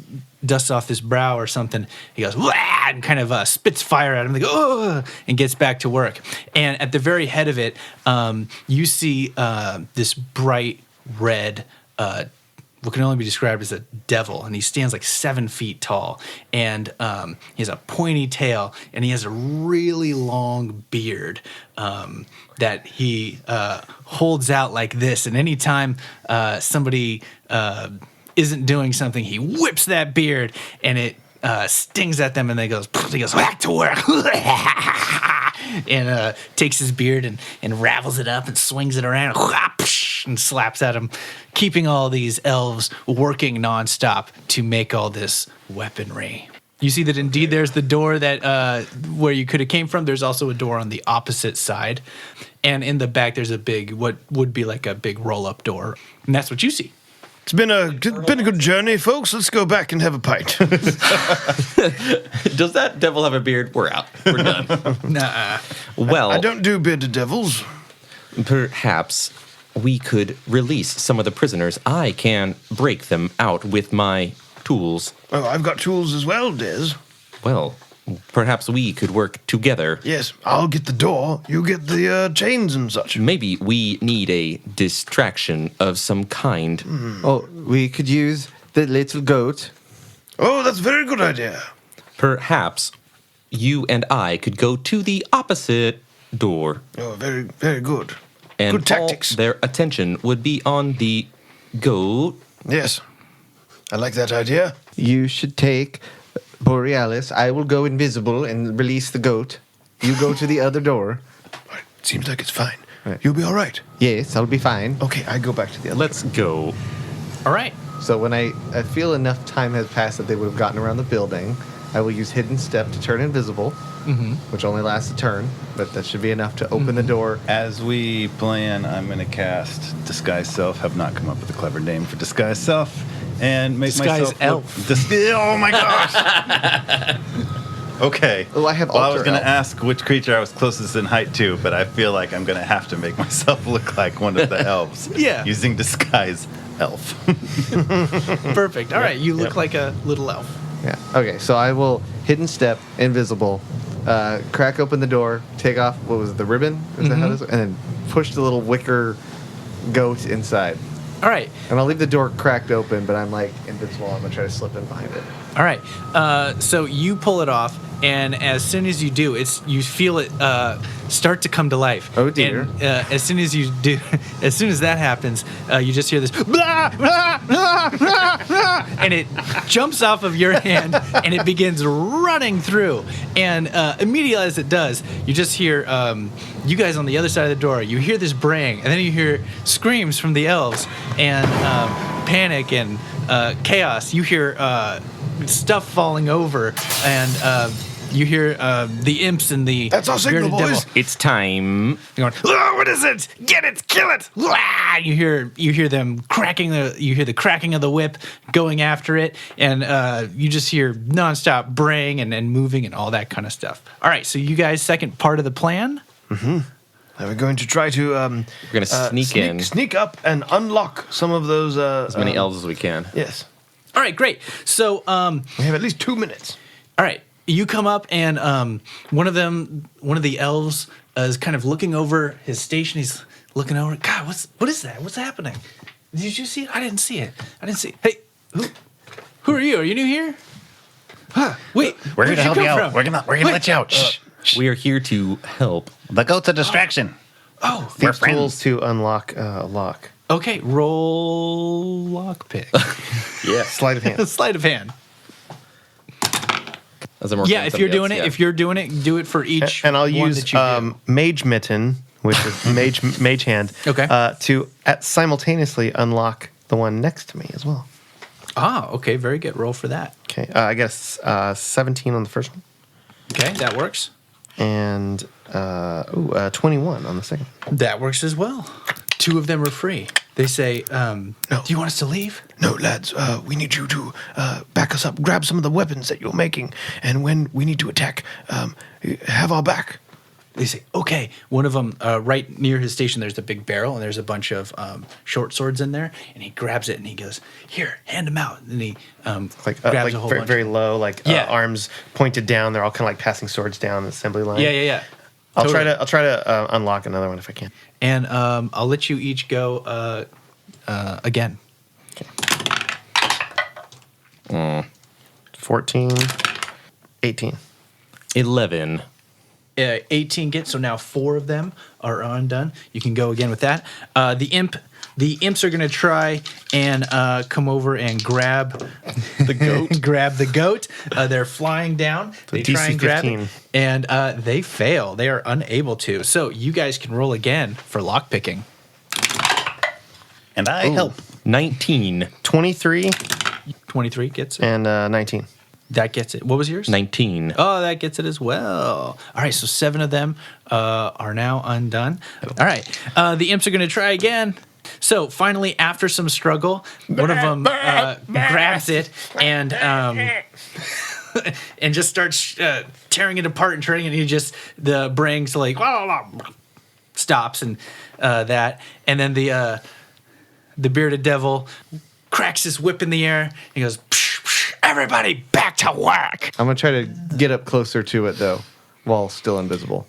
dusts off his brow or something, he goes, wah, and kind of spits fire at him. They go, oh, and gets back to work. And at the very head of it, you see this bright red what can only be described as a devil, and he stands like 7 feet tall, and he has a pointy tail, and he has a really long beard that he holds out like this, and anytime somebody isn't doing something, he whips that beard, and it stings at them, and he goes back to work, and takes his beard and ravels it up and swings it around, and slaps at him, keeping all these elves working nonstop to make all this weaponry. You see that indeed there's the door that where you could have came from. There's also a door on the opposite side, and in the back there's a big, what would be like a big roll-up door, and that's what you see. It's been a good journey, folks. Let's go back and have a pint. Does that devil have a beard? We're out. We're done. Nah. Well, I don't do bearded devils. perhaps we could release some of the prisoners. I can break them out with my tools. Oh, I've got tools as well, Des. Well, perhaps we could work together. Yes, I'll get the door. You get the chains and such. Maybe we need a distraction of some kind. Oh, we could use the little goat. Oh, that's a very good idea. Perhaps you and I could go to the opposite door. Oh, very, very good. And Good tactics. all their attention would be on the goat. Yes, I like that idea. You should take Borealis. I will go invisible and release the goat. You go to the other door. All right, seems like it's fine. Right. You'll be all right. Yes, I'll be fine. Okay, I go back to the other. Let's go. All right. So when I feel enough time has passed that they would have gotten around the building, I will use Hidden Step to turn invisible, which only lasts a turn, but that should be enough to open the door. As we plan, I'm going to cast Disguise Self. Have not come up with a clever name for Disguise Self. And make Disguise myself Elf. Oh my gosh! Okay. Oh, I have Well, I was Alter going to Elf. ask which creature I was closest in height to, but I feel like I'm going to have to make myself look like one of the elves. Yeah. Using Disguise Elf. Perfect. All right. You look like a little elf. Yeah. Okay, so I will Hidden Step, invisible, crack open the door, take off, what was it, the ribbon? Is that how this? And then push the little wicker goat inside. All right. And I'll leave the door cracked open, but I'm like invincible. I'm gonna try to slip in behind it. All right. So you pull it off, and as soon as you do, you feel it start to come to life. Oh, dear. And as soon as you do, as soon as that happens, you just hear this, blah, blah, blah, blah, blah, and it jumps off of your hand, and it begins running through. And immediately as it does, you just hear you guys on the other side of the door. You hear this braying, and then you hear screams from the elves, and panic and chaos. You hear stuff falling over, and you hear the imps and the That's our signal, bearded devil boys. It's time. going, "Oh, what is it? Get it, kill it!" Wah! You hear them cracking you hear the cracking of the whip going after it, and you just hear nonstop braying and moving and all that kind of stuff. All right, so you guys, second part of the plan. Now we're going to try to We're going to sneak up and unlock some of those. as many elves as we can. Yes, All right, great. So, we have at least 2 minutes. all right, you come up, and one of the elves is kind of looking over his station. He's looking over. God, what is that? What's happening? Did you see it? I didn't see it. Hey, who are you? Are you new here? Huh? Wait, We're where'd here to help come you out. from? We're gonna let you out. Shh. We are here to help. The goat's a distraction. Oh, We're Use friends. tools to unlock a lock. okay. Roll lockpick. Yeah. Sleight of hand. Sleight of hand. As I'm working Yeah, on if you're somebody doing else, it, yeah. if you're doing it, do it for each. And I'll one use that you do. Mage Mitten, which is mage hand, Okay. to simultaneously unlock the one next to me as well. Ah, okay, very good. Roll for that. Okay, I guess 17 on the first one, Okay, that works. and 21 on the second. That works as well. 2 of them are free. They say, "Do you want us to leave?" No, lads, we need you to back us up. Grab some of the weapons that you're making, and when we need to attack, have our back. They say, "Okay." One of them, right near his station, there's a big barrel, and there's a bunch of short swords in there. And he grabs it and he goes, "Here, hand them out." And he Like grabs a whole very, bunch. very low, like Yeah. arms pointed down. They're all kind of like passing swords down the assembly line. Yeah. I'll Totally. try to unlock another one if I can. And I'll let you each go again. 14, 18. 11. 18 get, so now 4 of them are undone. You can go again with that. The imps are going to try and come over and grab the goat. grab the goat. They're flying down. They try and grab it, 15. and they fail. They are unable to. So you guys can roll again for lockpicking. And I help. 19. 23 23 gets it. and 19. That gets it. What was yours? 19. Oh, that gets it as well. All right, so 7 of them are now undone. All right, the imps are going to try again. So finally, after some struggle, one of them grabs it and just starts tearing it apart and turning it. And he just the braying's like, stops and that, and then the bearded devil cracks his whip in the air. And he goes, psh, psh, everybody back to work. I'm gonna try to get up closer to it though, while still invisible.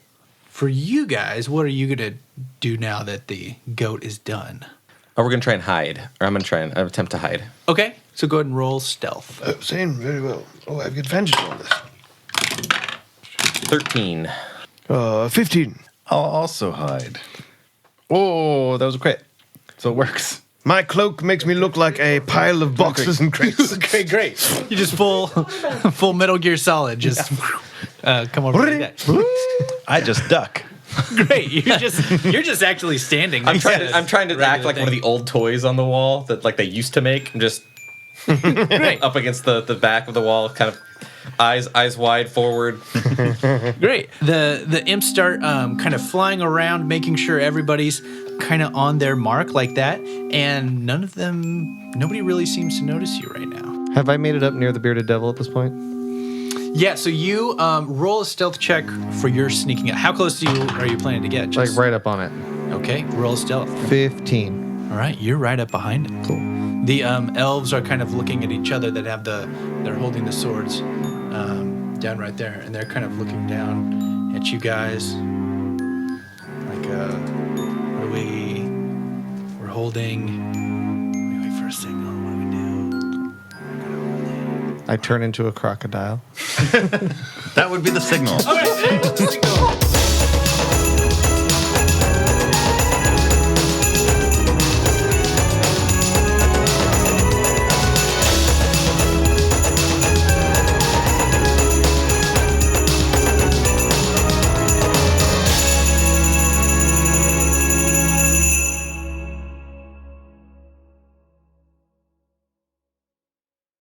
For you guys, what are you gonna do now that the goat is done? Oh, we're going to try and hide. Or I'm going to try and attempt to hide. Okay, so go ahead and roll stealth. Saying very well. Oh, I have good advantage on this. 13. 15. I'll also hide. Oh, that was a crit. So it works. My cloak makes me look like a pile of boxes and crates. Okay, great. You just full Metal Gear Solid. Just come over like that. I just duck. Great. You're just actually standing. I'm trying to act like thing. one of the old toys on the wall that like they used to make. I'm just up against the back of the wall, kind of eyes wide forward. Great. The imps start kind of flying around, making sure everybody's kind of on their mark like that, and nobody really seems to notice you right now. Have I made it up near the bearded devil at this point? Yeah, so you roll a stealth check for your sneaking out. How close are you planning to get? Like right up on it. Okay, roll stealth. 15. All right, you're right up behind it. Cool. The elves are kind of looking at each other that have they're holding the swords down right there, and they're kind of looking down at you guys. Like, what do we're holding. We wait for a signal. What do we do? I turn into a crocodile. That would be the signal. Okay, signal.